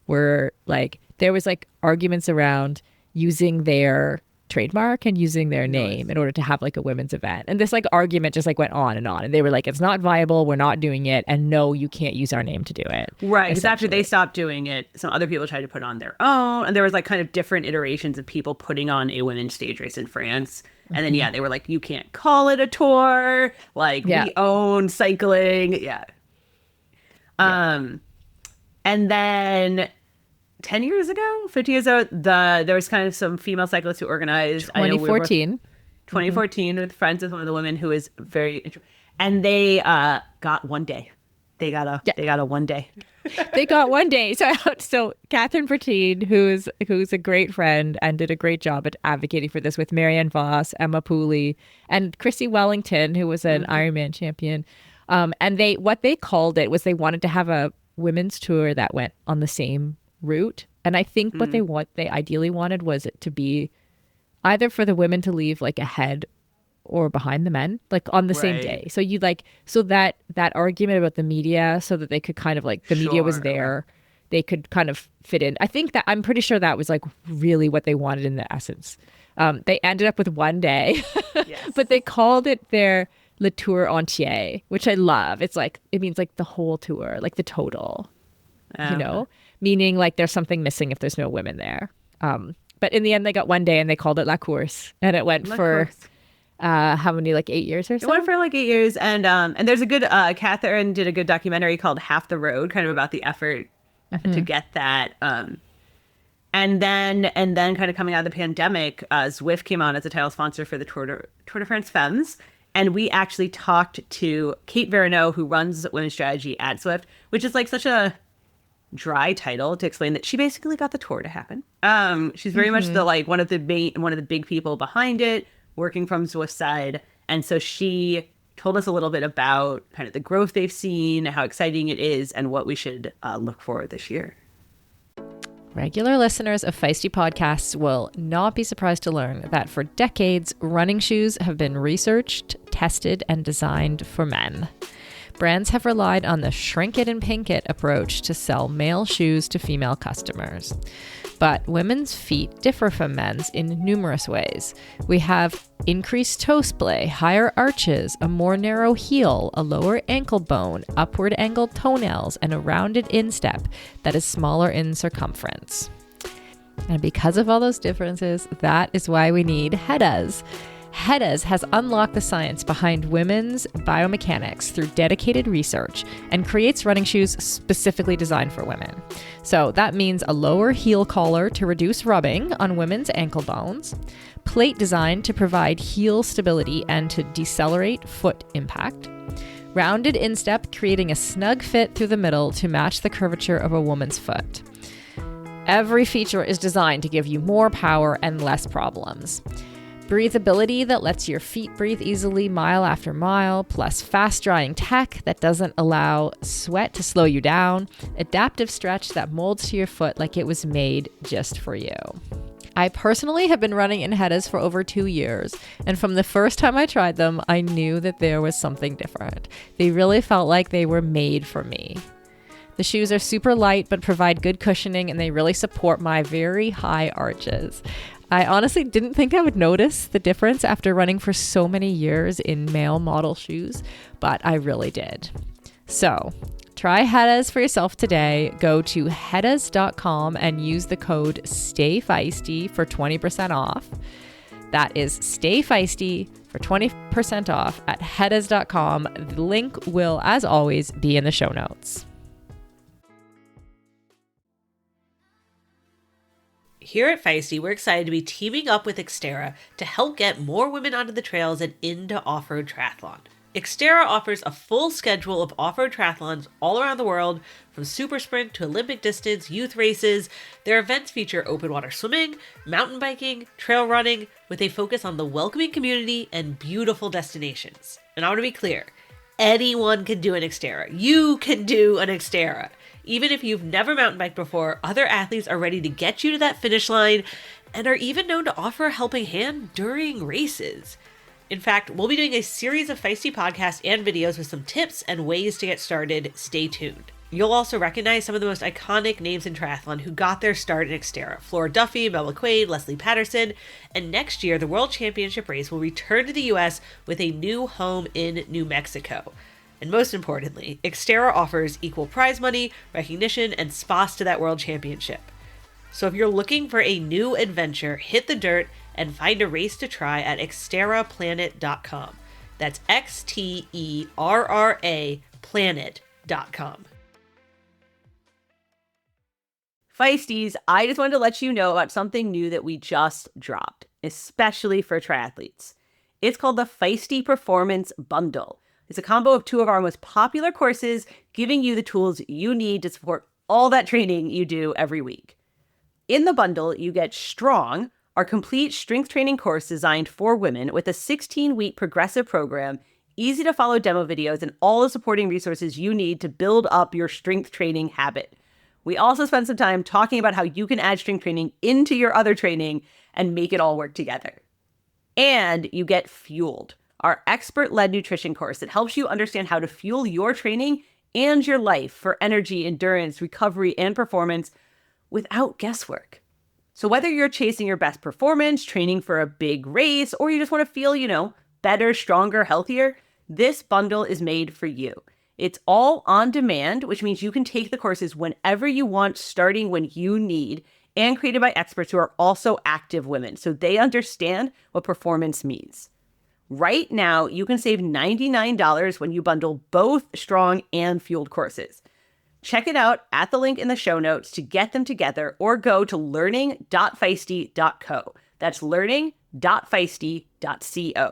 were like, there was like arguments around using their trademark and using their name in order to have like a women's event. And this like argument just like went on. And they were like, it's not viable. We're not doing it. And no, you can't use our name to do it. Right. Because after they stopped doing it, some other people tried to put on their own. And there was like kind of different iterations of people putting on a women's stage race in France. And then, they were like, you can't call it a tour. Like, we own cycling. Yeah. And then 10 years ago, 15 years ago, there was kind of some female cyclists who organized 2014. 2014 with friends with one of the women who is very and they got one day. They got a one day. They got one day. So Catherine Bertine, who's a great friend and did a great job at advocating for this with Marianne Voss, Emma Pooley, and Chrissy Wellington, who was an Ironman champion. And what they called it was they wanted to have a women's tour that went on the same route. And I think what they ideally wanted was it to be either for the women to leave like ahead or behind the men, like on the same day. So that argument about the media, so that they could kind of like, the media was there, they could kind of fit in. I'm pretty sure that was like really what they wanted in the essence. They ended up with one day, but they called it their Le Tour Entier, which I love. It's like, it means like the whole tour, like the total, you know, meaning like there's something missing if there's no women there. But in the end, they got one day and they called it La Course, and it went for how many, like 8 years or so? It went for like 8 years, and there's a good Catherine did a good documentary called Half the Road, kind of about the effort to get that. And then kind of coming out of the pandemic, Zwift came on as a title sponsor for the Tour de France Femmes. And we actually talked to Kate Veronneau, who runs women's strategy at Zwift, which is like such a dry title to explain that she basically got the tour to happen. She's very much the like one of the big people behind it, working from Zwift's side. And so she told us a little bit about kind of the growth they've seen, how exciting it is, and what we should look for this year. Regular listeners of Feisty podcasts will not be surprised to learn that for decades, running shoes have been researched, tested and designed for men. Brands have relied on the shrink it and pink it approach to sell male shoes to female customers. But women's feet differ from men's in numerous ways. We have increased toe splay, higher arches, a more narrow heel, a lower ankle bone, upward angled toenails, and a rounded instep that is smaller in circumference. And because of all those differences, that is why we need HEDAs. HEDAs has unlocked the science behind women's biomechanics through dedicated research and creates running shoes specifically designed for women. So that means a lower heel collar to reduce rubbing on women's ankle bones, plate design to provide heel stability and to decelerate foot impact, rounded instep creating a snug fit through the middle to match the curvature of a woman's foot. Every feature is designed to give you more power and less problems. Breathability that lets your feet breathe easily mile after mile, plus fast-drying tech that doesn't allow sweat to slow you down, adaptive stretch that molds to your foot like it was made just for you. I personally have been running in HEDAs for over 2 years, and from the first time I tried them, I knew that there was something different. They really felt like they were made for me. The shoes are super light but provide good cushioning, and they really support my very high arches. I honestly didn't think I would notice the difference after running for so many years in male model shoes, but I really did. So, try HEDAs for yourself today. Go to hedas.com and use the code STAYFEISTY for 20% off. That is Stay Feisty for 20% off at hedas.com. The link will, as always, be in the show notes. Here at Feisty, we're excited to be teaming up with Xterra to help get more women onto the trails and into off-road triathlon. Xterra offers a full schedule of off-road triathlons all around the world, from super sprint to Olympic distance, youth races. Their events feature open water swimming, mountain biking, trail running, with a focus on the welcoming community and beautiful destinations. And I want to be clear, anyone can do an Xterra. You can do an Xterra. Even if you've never mountain biked before, other athletes are ready to get you to that finish line and are even known to offer a helping hand during races. In fact, we'll be doing a series of Feisty podcasts and videos with some tips and ways to get started. Stay tuned. You'll also recognize some of the most iconic names in triathlon who got their start in Xterra. Flora Duffy, Mel McQuaid, Leslie Patterson, and next year the World Championship race will return to the US with a new home in New Mexico. And most importantly, Xterra offers equal prize money, recognition, and spots to that World Championship. So if you're looking for a new adventure, hit the dirt and find a race to try at xterraplanet.com. That's XTERRA planet.com. Feisties, I just wanted to let you know about something new that we just dropped, especially for triathletes. It's called the Feisty Performance Bundle. It's a combo of two of our most popular courses, giving you the tools you need to support all that training you do every week. In the bundle, you get Strong, our complete strength training course designed for women with a 16-week progressive program, easy to follow demo videos, and all the supporting resources you need to build up your strength training habit. We also spend some time talking about how you can add strength training into your other training and make it all work together. And you get Fueled, our expert-led nutrition course that helps you understand how to fuel your training and your life for energy, endurance, recovery, and performance without guesswork. So whether you're chasing your best performance, training for a big race, or you just want to feel, better, stronger, healthier, this bundle is made for you. It's all on demand, which means you can take the courses whenever you want, starting when you need, and created by experts who are also active women, so they understand what performance means. Right now, you can save $99 when you bundle both Strong and Fueled courses. Check it out at the link in the show notes to get them together, or go to learning.feisty.co. That's learning.feisty.co.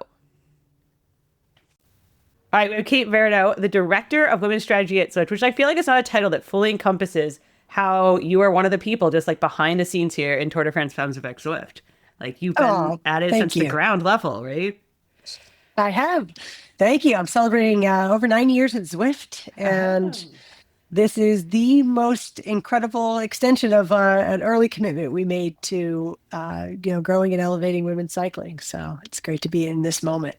All right, we have Kate Veronneau, the Director of Women's Strategy at Zwift, which I feel like is not a title that fully encompasses how you are one of the people just like behind the scenes here in Tour de France Femmes avec Zwift. Like you've been at it since the ground level, right? I have. Thank you. I'm celebrating over 9 years at Zwift, and this is the most incredible extension of an early commitment we made to, growing and elevating women's cycling. So it's great to be in this moment.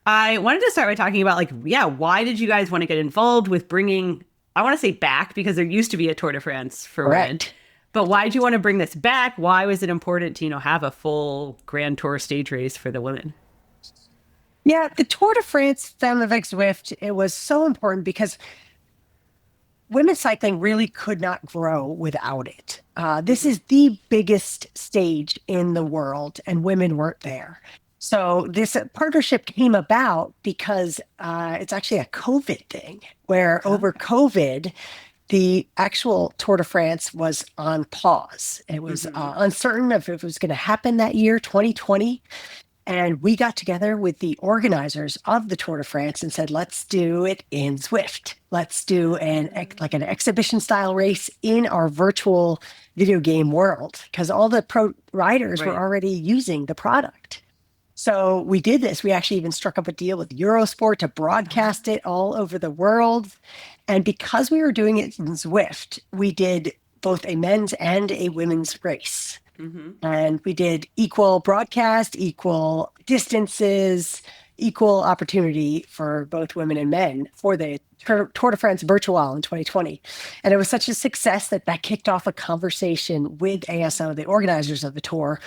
I wanted to start by talking about like, yeah, why did you guys want to get involved with bringing, I want to say back because there used to be a Tour de France for women, Correct. but why did you want to bring this back? Why was it important to, have a full Grand Tour stage race for the women? Yeah, the Tour de France Femmes avec Zwift, it was so important because women's cycling really could not grow without it. This is the biggest stage in the world, and women weren't there. So this partnership came about because it's actually a COVID thing, where over COVID, the actual Tour de France was on pause. It was uncertain if it was going to happen that year, 2020. And we got together with the organizers of the Tour de France and said, let's do it in Zwift. Let's do an exhibition style race in our virtual video game world, because all the pro riders were already using the product. So we did this. We actually even struck up a deal with Eurosport to broadcast it all over the world. And because we were doing it in Zwift, we did both a men's and a women's race. And we did equal broadcast, equal distances, equal opportunity for both women and men for the Tour de France Virtual in 2020. And it was such a success that kicked off a conversation with ASO, the organizers of the tour,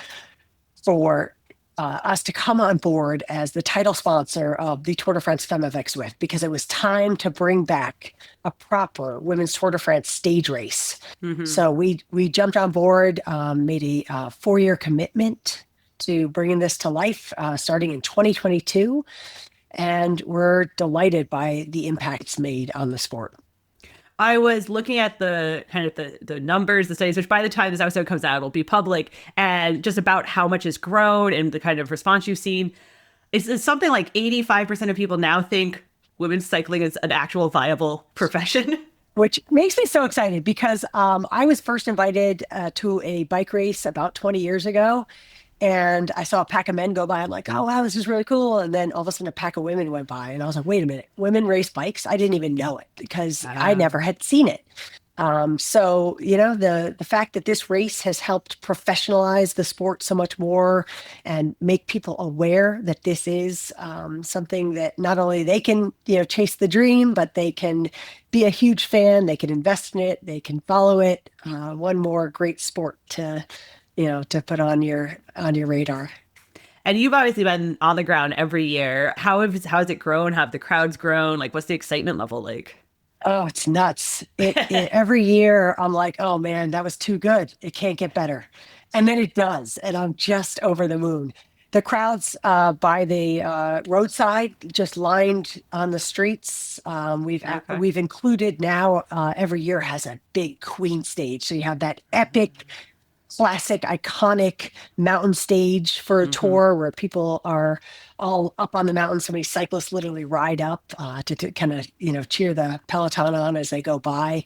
for us to come on board as the title sponsor of the Tour de France Femmes avec Zwift, because it was time to bring back a proper women's Tour de France stage race. So we jumped on board, made a 4-year commitment to bringing this to life starting in 2022. And we're delighted by the impact it's made on the sport. I was looking at the kind of the numbers, the studies, which by the time this episode comes out, will be public, and just about how much has grown and the kind of response you've seen. It's something like 85% of people now think women's cycling is an actual viable profession. Which makes me so excited because I was first invited to a bike race about 20 years ago. And I saw a pack of men go by. I'm like, oh, wow, this is really cool. And then all of a sudden a pack of women went by. And I was like, wait a minute, women race bikes? I didn't even know it because I never had seen it. So, the fact that this race has helped professionalize the sport so much more and make people aware that this is something that not only they can, chase the dream, but they can be a huge fan. They can invest in it. They can follow it. One more great sport to put on your radar. And you've obviously been on the ground every year. How has it grown? How have the crowds grown? Like, what's the excitement level like? Oh, it's nuts. Every year I'm like, oh man, that was too good. It can't get better. And then it does. And I'm just over the moon. The crowds by the roadside, just lined on the streets. We've included now, every year has a big queen stage. So you have that epic, classic, iconic mountain stage for a tour where people are all up on the mountain. So many cyclists literally ride up to kind of, cheer the peloton on as they go by.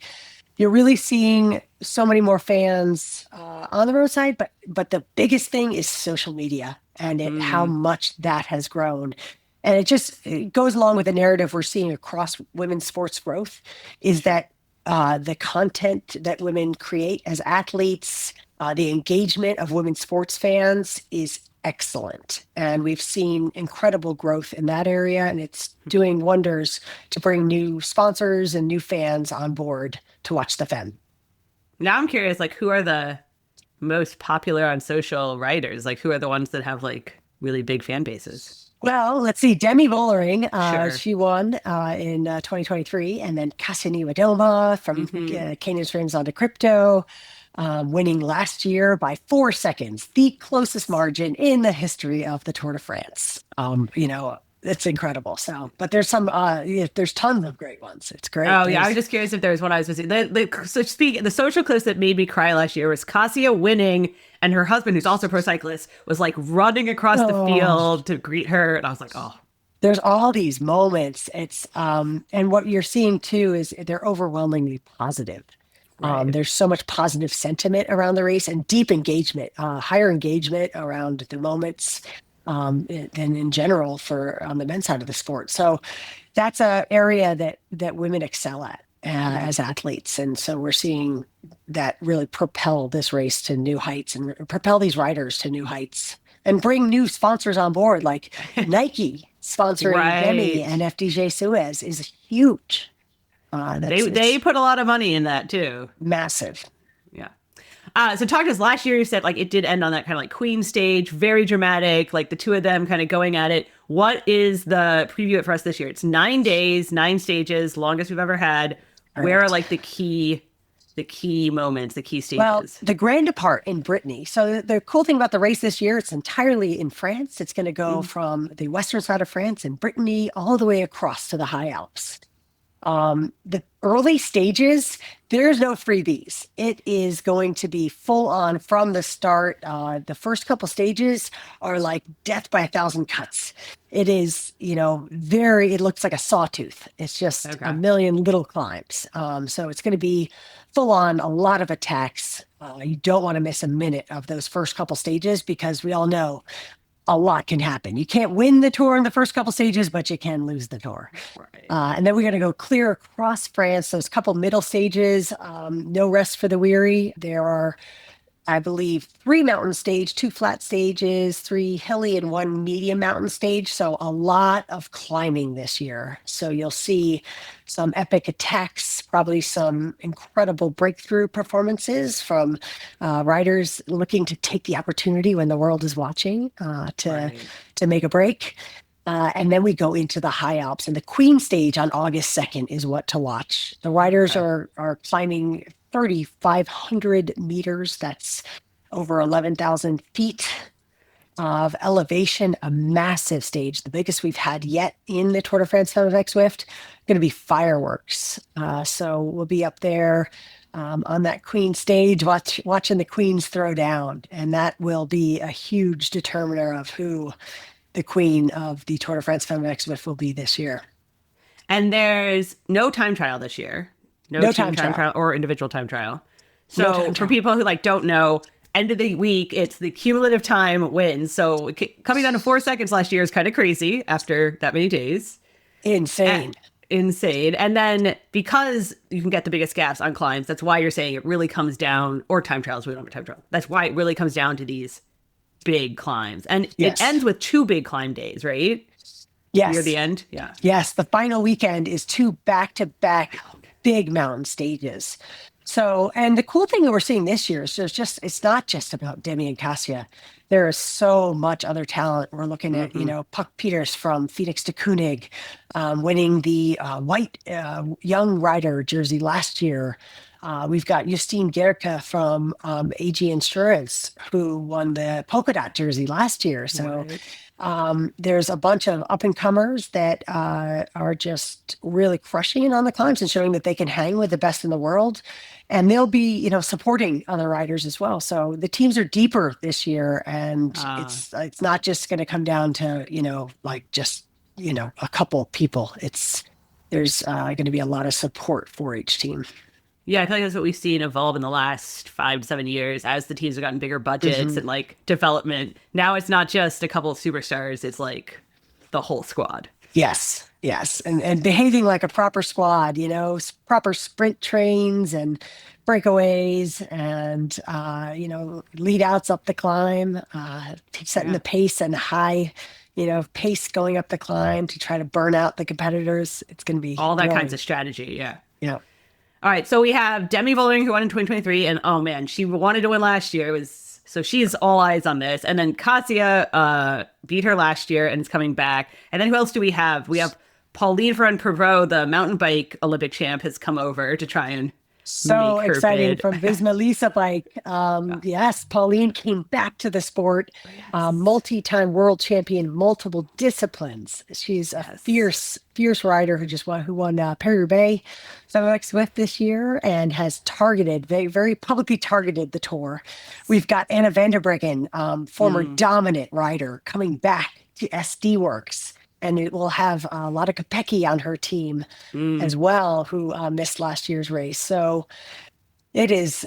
You're really seeing so many more fans on the roadside, but the biggest thing is social media and how much that has grown. And it goes along with the narrative we're seeing across women's sports growth, is that the content that women create as athletes, the engagement of women's sports fans is excellent. And we've seen incredible growth in that area. And it's doing wonders to bring new sponsors and new fans on board to watch the Femme. Now I'm curious, like, who are the most popular on social writers? Like, who are the ones that have, like, really big fan bases? Well, let's see. Demi Vollering, Sure. she won in 2023. And then Cassini Wadoma from Canyon Streams onto Crypto. Winning last year by 4 seconds, the closest margin in the history of the Tour de France. It's incredible. So, but there's there's tons of great ones. It's great. Oh yeah, I was just curious if there was one I was missing. The social clips that made me cry last year was Cassia winning, and her husband, who's also a pro cyclist, was like running across the field to greet her, and I was like, oh. There's all these moments. It's and what you're seeing too is they're overwhelmingly positive. Right. There's so much positive sentiment around the race and deep engagement, higher engagement around the moments than in general on the men's side of the sport. So that's an area that women excel at as athletes. And so we're seeing that really propel this race to new heights and propel these riders to new heights and bring new sponsors on board like Nike. sponsoring Demi and FDJ Suez is huge. They put a lot of money in that too. Massive. Yeah. So talk to us. Last year you said like it did end on that kind of like Queen stage, very dramatic, like the two of them kind of going at it. What is the preview for us this year? It's 9 days, 9 stages, longest we've ever had. Right. Where are like the key moments, the key stages? Well, the Grand Depart in Brittany. So the cool thing about the race this year, it's entirely in France. It's going to go from the western side of France in Brittany all the way across to the High Alps. The early stages, there's no freebies. It is going to be full on from the start. The first couple stages are like death by 1,000 cuts. It is, it looks like a sawtooth. It's just a million little climbs. So it's going to be full on, a lot of attacks. You don't want to miss a minute of those first couple stages because we all know a lot can happen. You can't win the tour in the first couple stages, but you can lose the tour. Right. And then we're going to go clear across France. Those couple middle stages, no rest for the weary. There are, I believe, 3 mountain stage, 2 flat stages, 3 hilly and 1 medium mountain stage. So a lot of climbing this year. So you'll see some epic attacks, probably some incredible breakthrough performances from riders looking to take the opportunity when the world is watching to make a break. And then we go into the High Alps, and the Queen stage on August 2nd is what to watch. The riders are climbing 3,500 meters. That's over 11,000 feet of elevation, a massive stage, the biggest we've had yet in the Tour de France Femmes avec Zwift. Going to be fireworks. So we'll be up there on that Queen stage, watching the Queens throw down. And that will be a huge determiner of who the Queen of the Tour de France Femmes avec Zwift will be this year. And there's no time trial this year. No time trial or individual time trial. So for people who don't know, end of the week, it's the cumulative time wins. So coming down to 4 seconds last year is kind of crazy after that many days. Insane. And then because you can get the biggest gaps on climbs, that's why you're saying it really comes down, or time trials, we don't have a time trial. That's why it really comes down to these big climbs. And it ends with 2 big climb days, right? Yes. Near the end? Yeah. Yes. The final weekend is 2 back-to-back big mountain stages. So, and the cool thing that we're seeing this year is it's not just about Demi and Kasia. There is so much other talent. We're looking at, Puck Peters from Phoenix to Koenig, winning the white young rider jersey last year. We've got Justine Gerke from AG Insurance, who won the polka dot jersey last year. So there's a bunch of up-and-comers that are just really crushing it on the climbs and showing that they can hang with the best in the world. And they'll be, supporting other riders as well. So the teams are deeper this year, and it's not just going to come down to, a couple people. There's going to be a lot of support for each team. Yeah, I feel like that's what we've seen evolve in the last 5 to 7 years as the teams have gotten bigger budgets and development. Now it's not just a couple of superstars, it's the whole squad. Yes. And behaving like a proper squad, proper sprint trains and breakaways and, lead outs up the climb, setting the pace and high, pace going up the climb to try to burn out the competitors. It's going to be all that kinds of strategy. Yeah. Yeah. All right, so we have Demi Vollering, who won in 2023, and oh man, she wanted to win last year. So she's all eyes on this. And then Kasia beat her last year and is coming back. And then who else do we have? We have Pauline Ferrand-Prévot, the mountain bike Olympic champ, has come over to try and so make her exciting bid. From Visma Lisa bike. Yes, Pauline came back to the sport, multi-time world champion, multiple disciplines. She's a fierce rider who won Paris-Roubaix Zwift this year and has very, very publicly targeted the tour. We've got Anna van der Breggen, former dominant rider, coming back to SD Works. And it will have a lot of Kopecky on her team as well, who missed last year's race. So it is,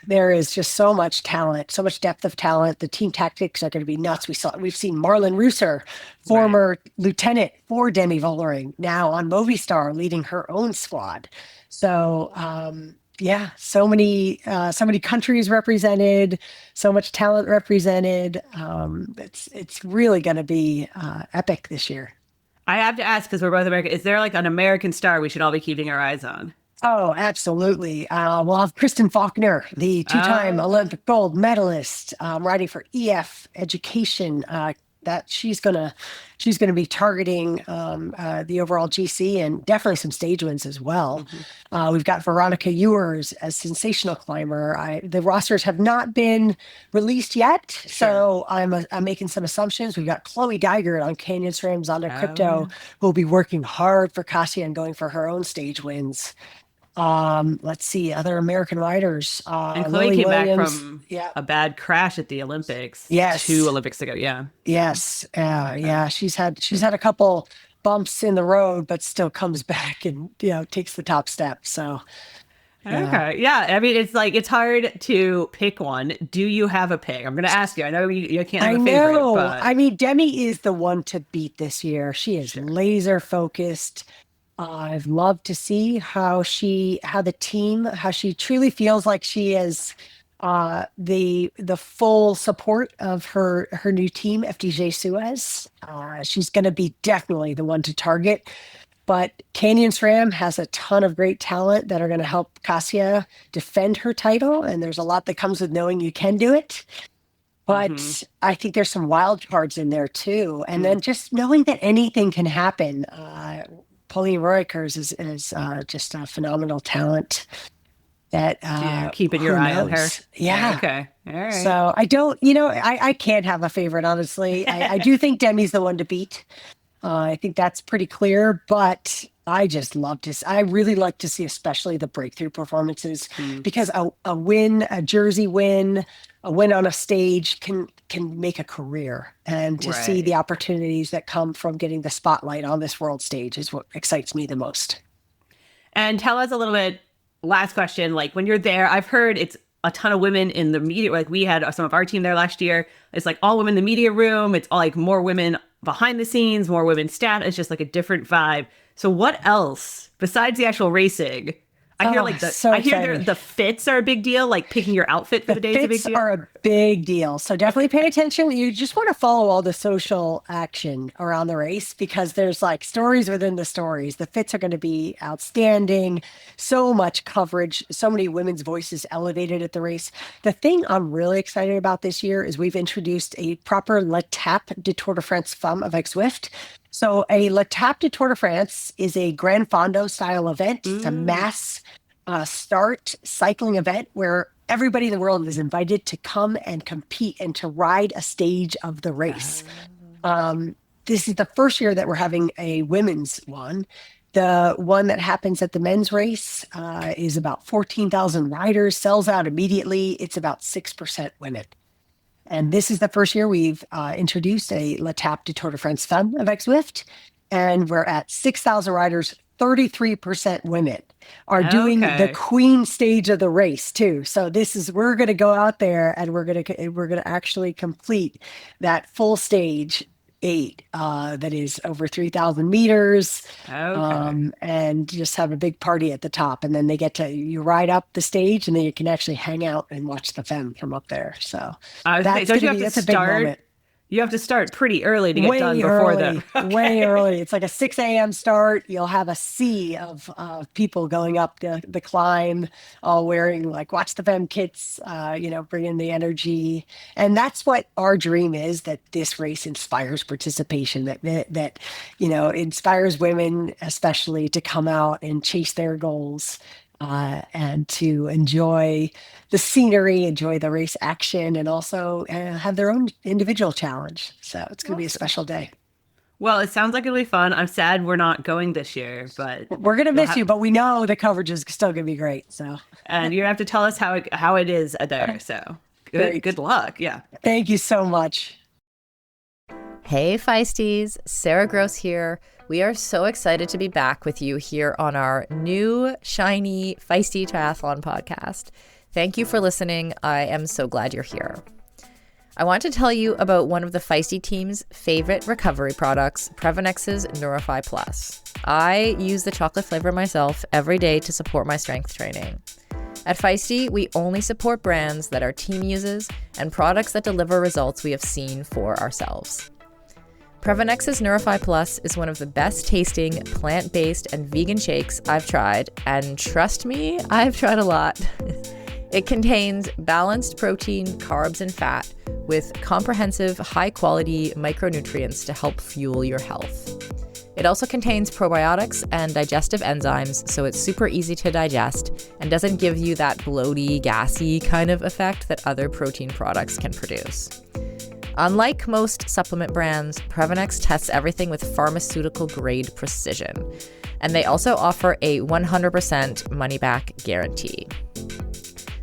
there is just so much talent, so much depth of talent. The team tactics are going to be nuts. We've seen Marlon Reusser, former lieutenant for Demi Vollering, now on Movistar, leading her own squad. So Yeah, so many countries represented, so much talent represented. It's really going to be epic this year. I have to ask because we're both American. Is there like an American star we should all be keeping our eyes on? Oh, absolutely. We'll have Kristen Faulkner, the two-time Olympic gold medalist, riding for EF Education. That she's gonna be targeting the overall GC and definitely some stage wins as well. We've got Veronica Ewers as sensational climber. The rosters have not been released yet, so I'm making some assumptions. We've got Chloe Geiger on Canyon SRAM, Zonda Crypto, who will be working hard for Kasia and going for her own stage wins. Let's see, other American riders. And Chloe Lily came Williams, back from a bad crash at the Olympics. Yes. 2 Olympics ago. Yeah. Yes. Yeah. She's had a couple bumps in the road, but still comes back and, takes the top step. So. Okay. Yeah. I mean, it's hard to pick one. Do you have a pick? I'm going to ask you. I know you can't have a favorite. But... I mean, Demi is the one to beat this year. She is laser focused. I've loved to see how she truly feels like she is the full support of her new team, FDJ Suez. She's going to be definitely the one to target. But Canyon SRAM has a ton of great talent that are going to help Kasia defend her title, and there's a lot that comes with knowing you can do it. But I think there's some wild cards in there too, and then just knowing that anything can happen. Pauline Roykers is just a phenomenal talent that keeping your eye on her. Yeah. Okay. All right. So I don't, I can't have a favorite, honestly. I do think Demi's the one to beat. I think that's pretty clear, but I just love I really like to see especially the breakthrough performances because a win, a jersey win, a win on a stage can make a career, and to see the opportunities that come from getting the spotlight on this world stage is what excites me the most. And tell us a little bit, last question, like when you're there, I've heard it's a ton of women in the media. Like we had some of our team there last year. It's like all women in the media room. It's all like more women behind the scenes, more women staff. It's just like a different vibe. So what else besides the actual racing? I hear the fits are a big deal. Like picking your outfit for the day is a big deal. Fits are a big deal. So definitely pay attention. You just want to follow all the social action around the race because there's like stories within the stories. The fits are going to be outstanding. So much coverage. So many women's voices elevated at the race. The thing I'm really excited about this year is we've introduced a proper L'Etape de Tour de France Femmes avec Zwift. So a L'Etape de Tour de France is a Grand Fondo style event. It's a mass start cycling event where everybody in the world is invited to come and compete and to ride a stage of the race. This is the first year that we're having a women's one. The one that happens at the men's race is about 14,000 riders, sells out immediately. It's about 6% women. And this is the first year we've introduced a L'Etape de Tour de France Femmes avec Zwift, and we're at 6,000 riders. 33% women are doing the queen stage of the race too. So we're going to go out there and we're going to actually complete that full stage 8 that is over 3,000 meters, and just have a big party at the top. And then you ride up the stage and then you can actually hang out and watch the femme from up there. So that's a big moment. You have to start pretty early to get done before the way early. It's like a 6 a.m. start. You'll have a sea of people going up the climb, all wearing like Watch the Femme kits, bringing the energy. And that's what our dream is, that this race inspires participation, that inspires women especially to come out and chase their goals. And to enjoy the scenery, enjoy the race action, and also have their own individual challenge. So it's going to be a special day. Well, it sounds like it'll be fun. I'm sad we're not going this year, but we're going to miss you. But we know the coverage is still going to be great. So, and you have to tell us how it is there. So good luck. Yeah. Thank you so much. Hey Feisties, Sarah Gross here. We are so excited to be back with you here on our new, shiny, Feisty Triathlon podcast. Thank you for listening. I am so glad you're here. I want to tell you about one of the Feisty team's favorite recovery products, Prevonex's Neurify Plus. I use the chocolate flavor myself every day to support my strength training. At Feisty, we only support brands that our team uses and products that deliver results we have seen for ourselves. Previnex's Neurify Plus is one of the best tasting plant-based and vegan shakes I've tried, and trust me, I've tried a lot. It contains balanced protein, carbs, and fat with comprehensive, high-quality micronutrients to help fuel your health. It also contains probiotics and digestive enzymes, so it's super easy to digest and doesn't give you that bloaty, gassy kind of effect that other protein products can produce. Unlike most supplement brands, Previnex tests everything with pharmaceutical-grade precision, and they also offer a 100% money-back guarantee.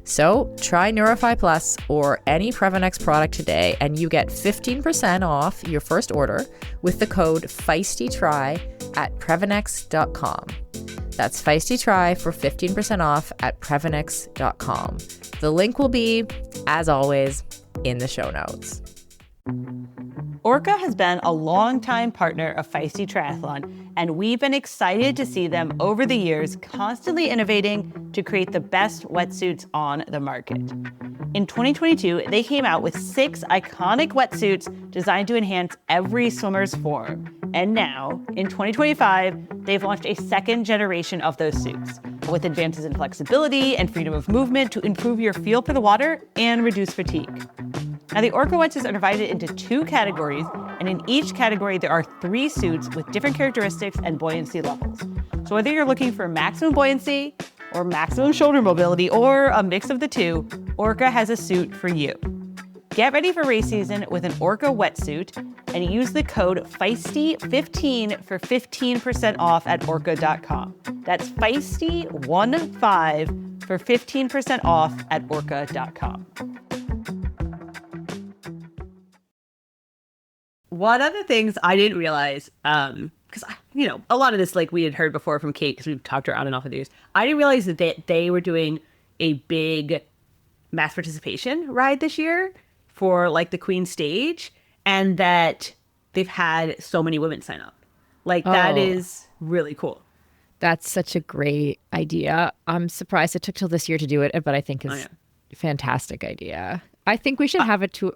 So try Neurify Plus or any Previnex product today, and you get 15% off your first order with the code FEISTYTRY at Previnex.com. That's FEISTYTRY for 15% off at Previnex.com. The link will be, as always, in the show notes. Orca has been a longtime partner of Feisty Triathlon, and we've been excited to see them over the years constantly innovating to create the best wetsuits on the market. In 2022, they came out with 6 iconic wetsuits designed to enhance every swimmer's form. And now, in 2025, they've launched a second generation of those suits, with advances in flexibility and freedom of movement to improve your feel for the water and reduce fatigue. Now, the Orca wetsuits are divided into 2 categories, and in each category, there are 3 suits with different characteristics and buoyancy levels. So whether you're looking for maximum buoyancy or maximum shoulder mobility or a mix of the two, Orca has a suit for you. Get ready for race season with an Orca wetsuit and use the code FEISTY15 for 15% off at orca.com. That's FEISTY15 for 15% off at orca.com. One of the things I didn't realize, because a lot of this like we had heard before from Kate because we've talked her on and off of these. I didn't realize that they were doing a big mass participation ride this year for like the Queen stage, and that they've had so many women sign up. Like that is really cool. That's such a great idea. I'm surprised it took till this year to do it, but I think it's a fantastic idea. I think we should have a tour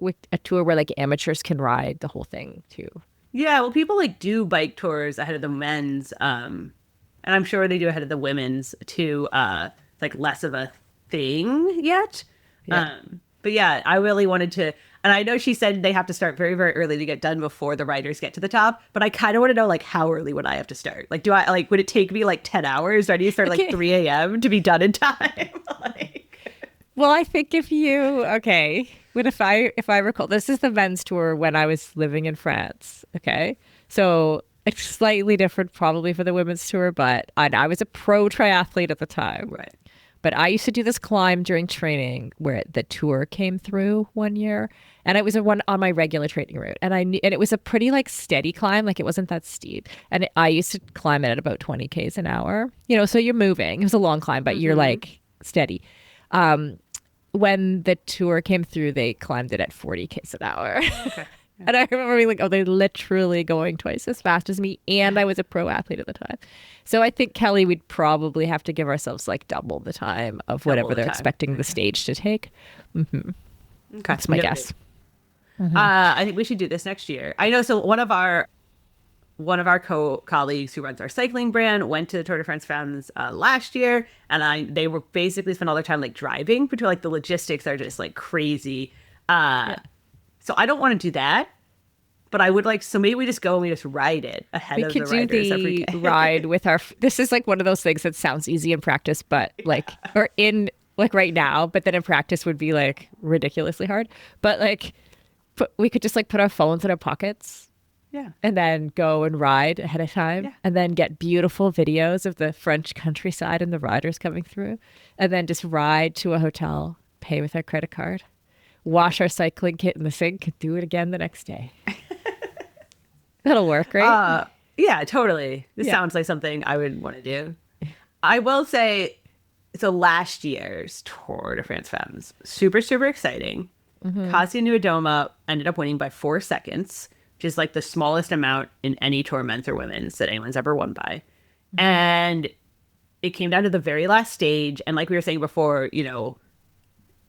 where like amateurs can ride the whole thing too. Yeah, well, people like do bike tours ahead of the men's, and I'm sure they do ahead of the women's too. It's like less of a thing yet. Yeah. But yeah, I really wanted to, and I know she said they have to start very, very early to get done before the riders get to the top. But I kind of want to know like how early would I have to start? Like, would it take me like 10 hours? Do I need to start like 3 a.m. to be done in time? Well, I think if I recall, this is the men's tour when I was living in France. Okay. So it's slightly different probably for the women's tour, but I was a pro triathlete at the time. Right. But I used to do this climb during training where the tour came through one year, and it was one on my regular training route. And it was a pretty like steady climb, like it wasn't that steep. And I used to climb it at about 20 k's an hour, so you're moving. It was a long climb, but you're like steady. When the tour came through, they climbed it at 40 k's an hour. Okay. And I remember being like, they're literally going twice as fast as me. And I was a pro athlete at the time. So I think, Kelly, we'd probably have to give ourselves like double the time of whatever they're expecting the stage to take. Mm-hmm. Okay. That's my guess. Mm-hmm. I think we should do this next year. I know. So one of our colleagues who runs our cycling brand went to the Tour de France Femmes last year, and they were basically spent all their time like driving between like the logistics are just like crazy. So I don't want to do that, but I would like, so maybe we just go and we just ride it ahead of the riders. We could do the ride with this is like one of those things that sounds easy in practice, but like, or in like right now, but then in practice would be like ridiculously hard. But like, we could just like put our phones in our pockets. Yeah. And then go and ride ahead of time, and then get beautiful videos of the French countryside and the riders coming through, and then just ride to a hotel, pay with our credit card, wash our cycling kit in the sink, and do it again the next day. That'll work, right? Yeah, totally. This sounds like something I would want to do. I will say, so last year's Tour de France Femmes, super, super exciting. Mm-hmm. Kasia Niewiadoma ended up winning by 4 seconds, which is like the smallest amount in any tour, men's or women's, that anyone's ever won by. Mm-hmm. And it came down to the very last stage. And like we were saying before, you know,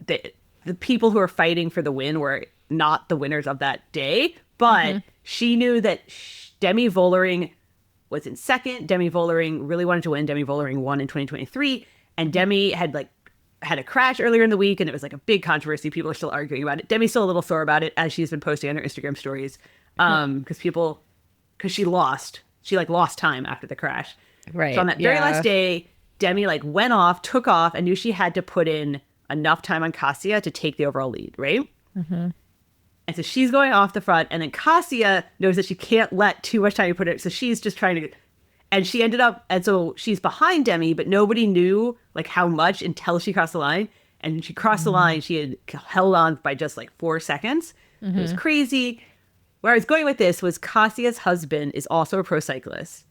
the people who were fighting for the win were not the winners of that day. But she knew that Demi Vollering was in second. Demi Vollering really wanted to win. Demi Vollering won in 2023. And Demi had a crash earlier in the week, and it was like a big controversy. People are still arguing about it. Demi's still a little sore about it, as she's been posting on her Instagram stories. Because she lost time after the crash. Right. So on that very last day, Demi like went off, took off, and knew she had to put in enough time on Kasia to take the overall lead, right? Mm-hmm. And so she's going off the front, and then Kasia knows that she can't let too much time put it. So she's just trying to, and she ended up, and so she's behind Demi, but nobody knew like how much until she crossed the line. And she crossed the line, she had held on by just like 4 seconds. It was crazy. Where I was going with this was Kasia's husband is also a pro cyclist.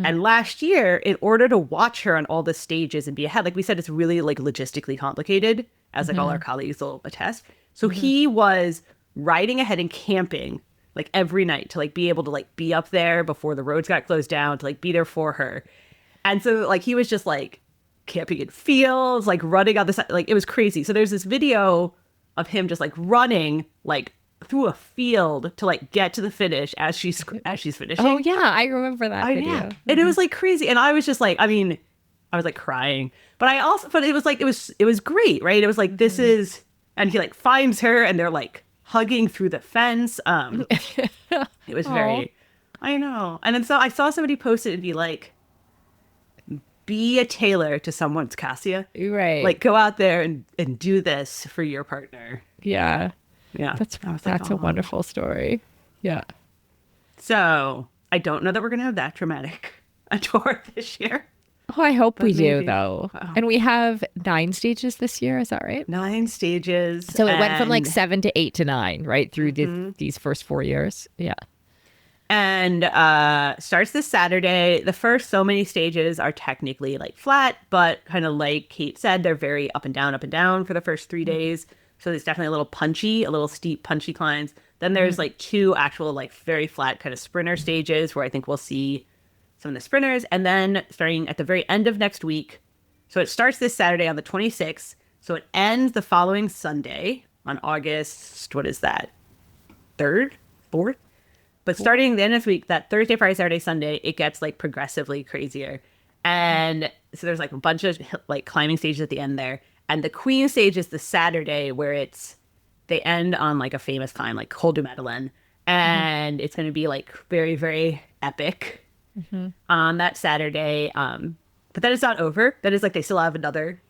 And last year, in order to watch her on all the stages and be ahead, like we said, it's really like logistically complicated, as like all our colleagues will attest. So he was riding ahead and camping like every night to like be able to like be up there before the roads got closed down, to like be there for her. And so like he was just like camping in fields, like running on the side, like it was crazy. So there's this video of him just like running like through a field to like get to the finish as she's finishing. Oh yeah, I remember that video. Yeah. And it was like crazy. And I was just like, I mean, I was like crying, but it was like, it was great, right? It was like, this is, and he like finds her and they're like hugging through the fence. It was very, I know. And then so I saw somebody post it and be like, be a tailor to someone's Kasia. Right. Like go out there and do this for your partner. Yeah. Yeah. That's a wonderful story. Yeah. So I don't know that we're going to have that dramatic a tour this year. Oh, I hope we do, maybe. though. Oh. And we have 9 stages this year. Is that right? 9 stages. So it went from like 7 to 8 to 9, right? Through these first 4 years. Yeah. And starts this Saturday. The first so many stages are technically like flat, but kind of like Kate said, they're very up and down for the first 3 days. So it's definitely a little steep, punchy climbs. Then there's like 2 actual like very flat kind of sprinter stages where I think we'll see some of the sprinters. And then starting at the very end of next week. So it starts this Saturday on the 26th. So it ends the following Sunday on August, what is that? 3rd? 4th? But starting the end of the week, that Thursday, Friday, Saturday, Sunday, it gets like progressively crazier. And so there's like a bunch of like climbing stages at the end there. And the Queen stage is the Saturday where they end on like a famous climb, like Col du Madeleine. And it's going to be like very, very epic on that Saturday. But then it's not over. That is like they still have another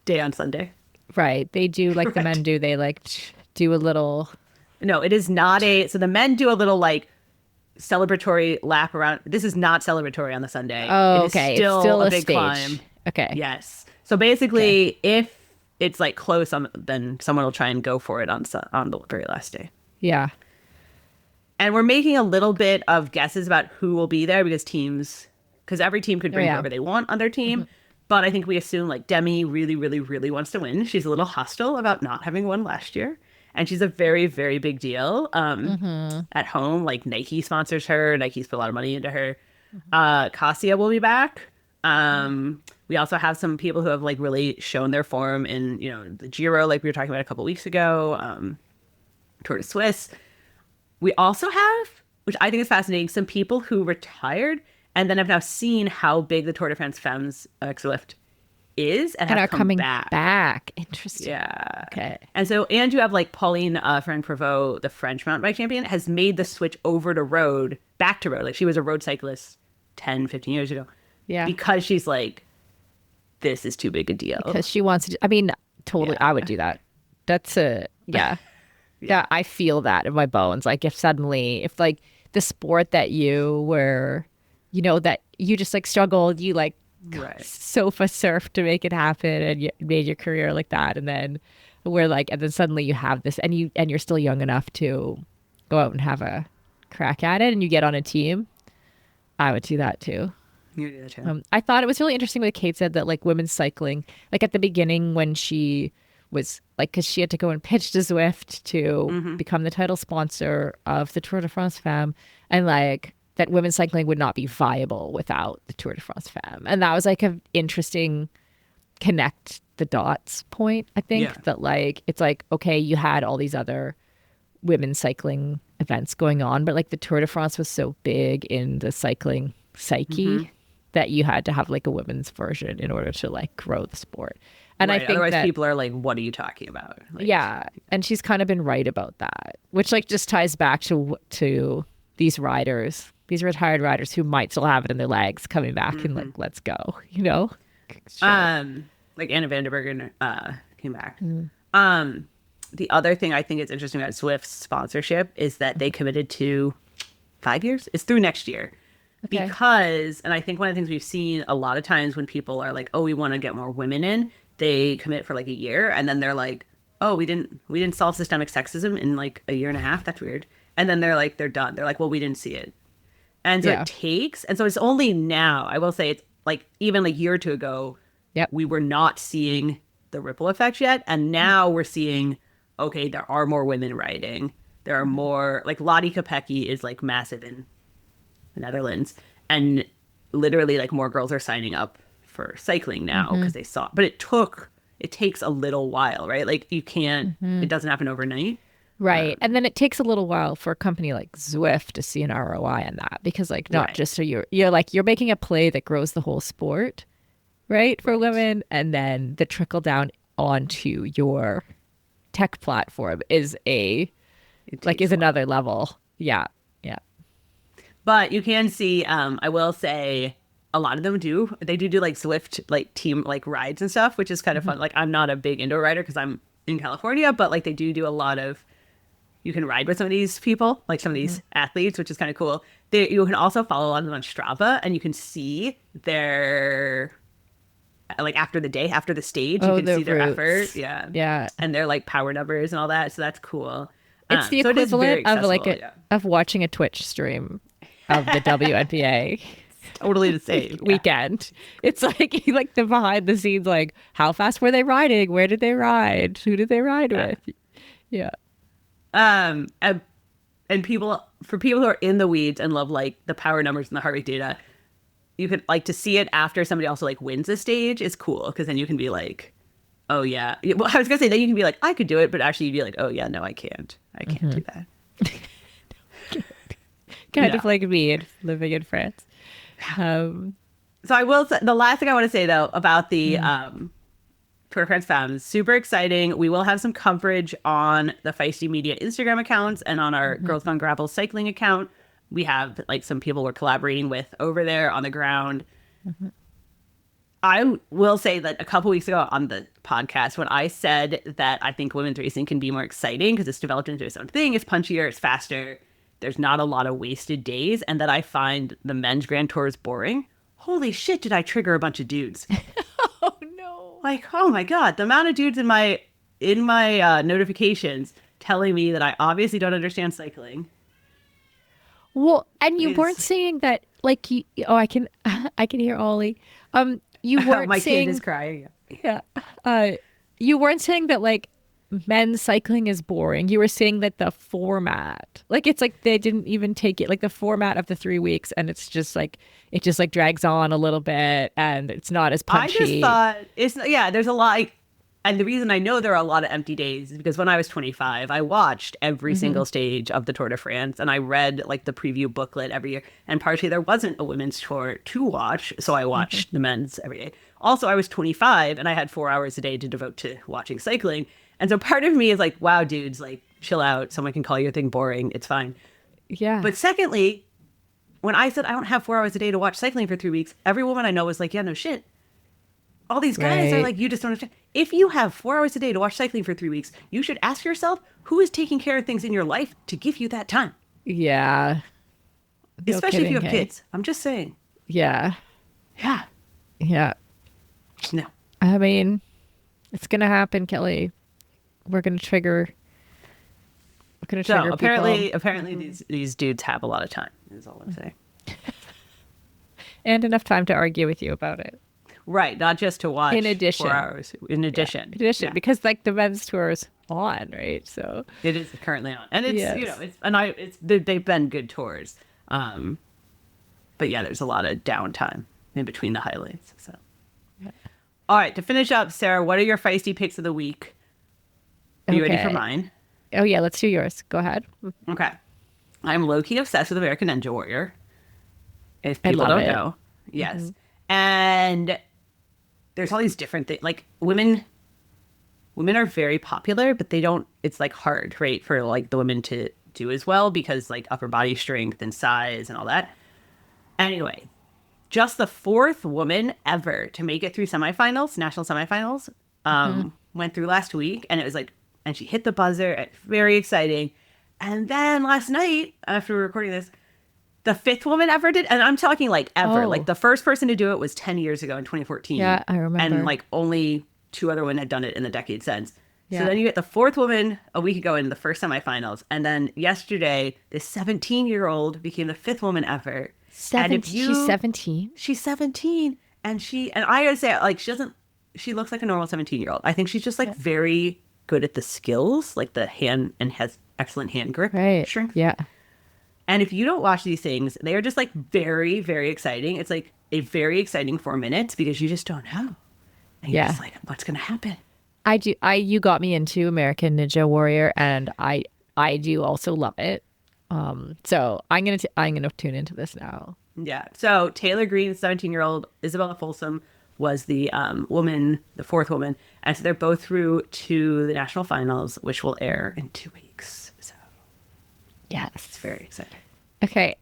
day on Sunday. Right. They do like the men do. They like do a little. No, it is not so the men do a little like celebratory lap around. This is not celebratory on the Sunday. Oh, it is okay. Still it's still a a big stage. climb. Okay. Yes. So basically, if it's like close, then someone will try and go for it on the very last day. Yeah. And we're making a little bit of guesses about who will be there because every team could bring whoever they want on their team. But I think we assume like Demi really, really, really wants to win. She's a little hostile about not having won last year. And she's a very, very big deal at home. Like Nike sponsors her. Nike's put a lot of money into her. Kasia will be back. We also have some people who have like really shown their form in, the Giro, like we were talking about a couple weeks ago, Tour de Suisse. We also have, which I think is fascinating, some people who retired and then have now seen how big the Tour de France Femmes Zwift is and have are come coming back. Interesting. Yeah. Okay. And so, and you have like Pauline Ferrand-Prévot, the French mountain bike champion, has made the switch over to back to road. Like she was a road cyclist 10, 15 years ago. Yeah. Because she's like, this is too big a deal. Because she wants to. I mean, totally. Yeah. I would do that. That's yeah. Yeah. I feel that in my bones. Like if like the sport that you were, that you just like struggled, you like sofa surfed to make it happen and you made your career like that. And then and then suddenly you have this and you're still young enough to go out and have a crack at it and you get on a team. I would do that too. You do that too. I thought it was really interesting what Kate said that like women's cycling, like at the beginning when she was like, because she had to go and pitch to Zwift to become the title sponsor of the Tour de France Femmes, and like that women's cycling would not be viable without the Tour de France Femmes. And that was like an interesting connect the dots point, I think, that like, it's like, okay, you had all these other women's cycling events going on, but like the Tour de France was so big in the cycling psyche that you had to have like a women's version in order to like grow the sport. And right. I think otherwise that, people are like, what are you talking about? Like, yeah. And she's kind of been right about that, which like just ties back to these riders, these retired riders who might still have it in their legs coming back and like, let's go, you know? Sure. Like Anna Vanderbergen came back. The other thing I think is interesting about Zwift's sponsorship is that they committed to 5 years. It's through next year. Okay. Because, and I think one of the things we've seen a lot of times when people are like, oh, we want to get more women in, they commit for like a year and then they're like, oh, we didn't solve systemic sexism in like a year and a half. That's weird. And then they're done. They're like, well, we didn't see it. And so it takes, and so it's only now, I will say it's like even like a year or two ago, we were not seeing the ripple effect yet. And now we're seeing, okay, there are more women riding. There are more, like Lottie Kopecky is like massive in the Netherlands. And literally like more girls are signing up for cycling now because they saw, but it takes a little while, right? Like you can't, it doesn't happen overnight. Right. And then it takes a little while for a company like Zwift to see an ROI on that because like not just so you're like you're making a play that grows the whole sport, right, for women, and then the trickle down onto your tech platform is another level. Yeah. Yeah. But you can see I will say a lot of them do like Zwift like team like rides and stuff, which is kind of fun. Like I'm not a big indoor rider because I'm in California, but like they do a lot of, you can ride with some of these people, like some of these athletes, which is kind of cool. You can also follow a lot of them on Strava, and you can see their, like after the stage, you can see their effort. Yeah. Yeah. And their like power numbers and all that. So that's cool. It's the equivalent of like of watching a Twitch stream of the WNBA. Totally the same weekend. It's like the behind the scenes, like how fast were they riding? Where did they ride? Who did they ride with? Yeah. And for people who are in the weeds and love like the power numbers and the heart rate data, you could like to see it after somebody also like wins a stage is cool because then you can be like, oh yeah. Well, I was gonna say then you can be like, I could do it, but actually you'd be like, oh yeah, no, I can't do that. Kind of like me living in France. So I will say the last thing I want to say though about the Tour de France Femmes, super exciting. We will have some coverage on the Feisty Media Instagram accounts and on our Girls Gone Gravel cycling account. We have like some people we're collaborating with over there on the ground. I will say that a couple weeks ago on the podcast, when I said that I think women's racing can be more exciting because it's developed into its own thing, it's punchier, it's faster, there's not a lot of wasted days, and that I find the men's Grand Tours boring. Holy shit, did I trigger a bunch of dudes? Oh no. Like, oh my God, the amount of dudes in my notifications telling me that I obviously don't understand cycling. Well, and you weren't saying that like I can hear Ollie. You weren't my saying, kid is crying. Yeah. You weren't saying that like men's cycling is boring. You were saying that the format, like it's like they didn't even take it, like the format of the 3 weeks, and it's just like it just like drags on a little bit and it's not as punchy. I just thought there's a lot. And the reason I know there are a lot of empty days is because when I was 25, I watched every single stage of the Tour de France and I read like the preview booklet every year. And partially there wasn't a women's tour to watch, so I watched the men's every day. Also, I was 25 and I had 4 hours a day to devote to watching cycling. And so part of me is like, wow, dudes, like chill out. Someone can call your thing boring. It's fine. Yeah. But secondly, when I said I don't have 4 hours a day to watch cycling for 3 weeks, every woman I know was like, yeah, no shit. All these guys are like, you just don't understand. If you have 4 hours a day to watch cycling for 3 weeks, you should ask yourself, who is taking care of things in your life to give you that time? Yeah. No Especially kidding, if you have kids. I'm just saying. Yeah. Yeah. Yeah. No. I mean, it's going to happen, Kelly. We're going to trigger. Apparently these dudes have a lot of time, is all I'm saying. And enough time to argue with you about it. Right, not just to watch in addition. 4 hours. In addition. Because like the men's tour is on, right? So it is currently on. And it's they've been good tours. But yeah, there's a lot of downtime in between the highlights. So, all right, to finish up, Sarah, what are your feisty picks of the week? Are you ready for Okay. mine? Oh yeah, let's do yours. Go ahead. Okay. I'm low-key obsessed with American Ninja Warrior. If I people love don't it. know. Yes. And there's all these different things. Like women are very popular, but they don't, it's like hard, right? For like the women to do as well because like upper body strength and size and all that. Anyway, just the fourth woman ever to make it through semifinals, national semifinals, went through last week. And it was like, and she hit the buzzer. It's very exciting. And then last night, after we were recording this, the fifth woman ever did, and I'm talking like ever. Oh. Like the first person to do it was 10 years ago in 2014. Yeah, I remember. And like only 2 other women had done it in the decade since. Yeah. So then you get the fourth woman a week ago in the first semifinals. And then yesterday, this 17-year-old became the fifth woman ever. And if you, She's 17. She's 17. And I gotta say, like, she looks like a normal 17-year-old. I think she's just like very good at the skills, like the hand, and has excellent hand grip. Right. Strength. Yeah. And if you don't watch these things, they are just like very, very exciting. It's like a very exciting 4 minutes because you just don't know. And you're just like, what's going to happen? You got me into American Ninja Warrior, and I do also love it. So I'm gonna tune into this now. Yeah. So Taylor Green, 17-year-old, Isabella Folsom was the the fourth woman. And so they're both through to the national finals, which will air in 2 weeks. So Yes. it's very exciting. Okay.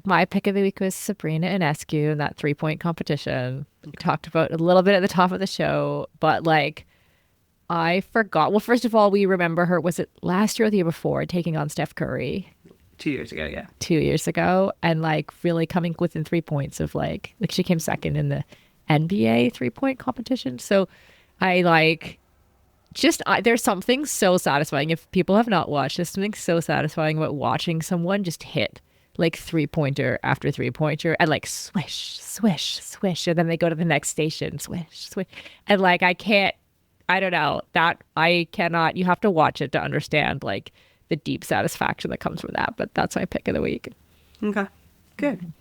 My pick of the week was Sabrina Ionescu in that 3-point competition. We talked about a little bit at the top of the show, but like I forgot. Well, first of all, we remember her, was it last year or the year before, taking on Steph Curry 2 years ago, yeah. 2 years ago, and like really coming within 3 points of like she came second in the NBA 3-point competition. So I like there's something so satisfying. If people have not watched, there's something so satisfying about watching someone just hit like 3-pointer after 3-pointer and like swish, swish, swish, and then they go to the next station, swish, swish, and like I don't know that I cannot. You have to watch it to understand like the deep satisfaction that comes from that. But that's my pick of the week. Okay, good.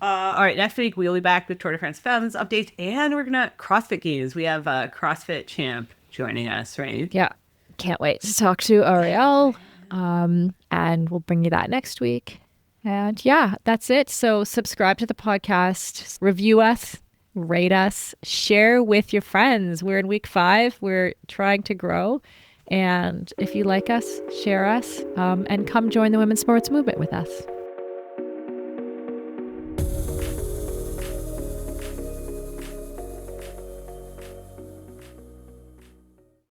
All right, next week we'll be back with Tour de France Femmes updates, and we're gonna CrossFit Games. We have a CrossFit champ joining us, right? Yeah, can't wait to talk to Ariel. And we'll bring you that next week. And yeah, that's it. So subscribe to the podcast, review us, rate us, share with your friends. We're in week 5. We're trying to grow. And if you like us, share us, and come join the women's sports movement with us.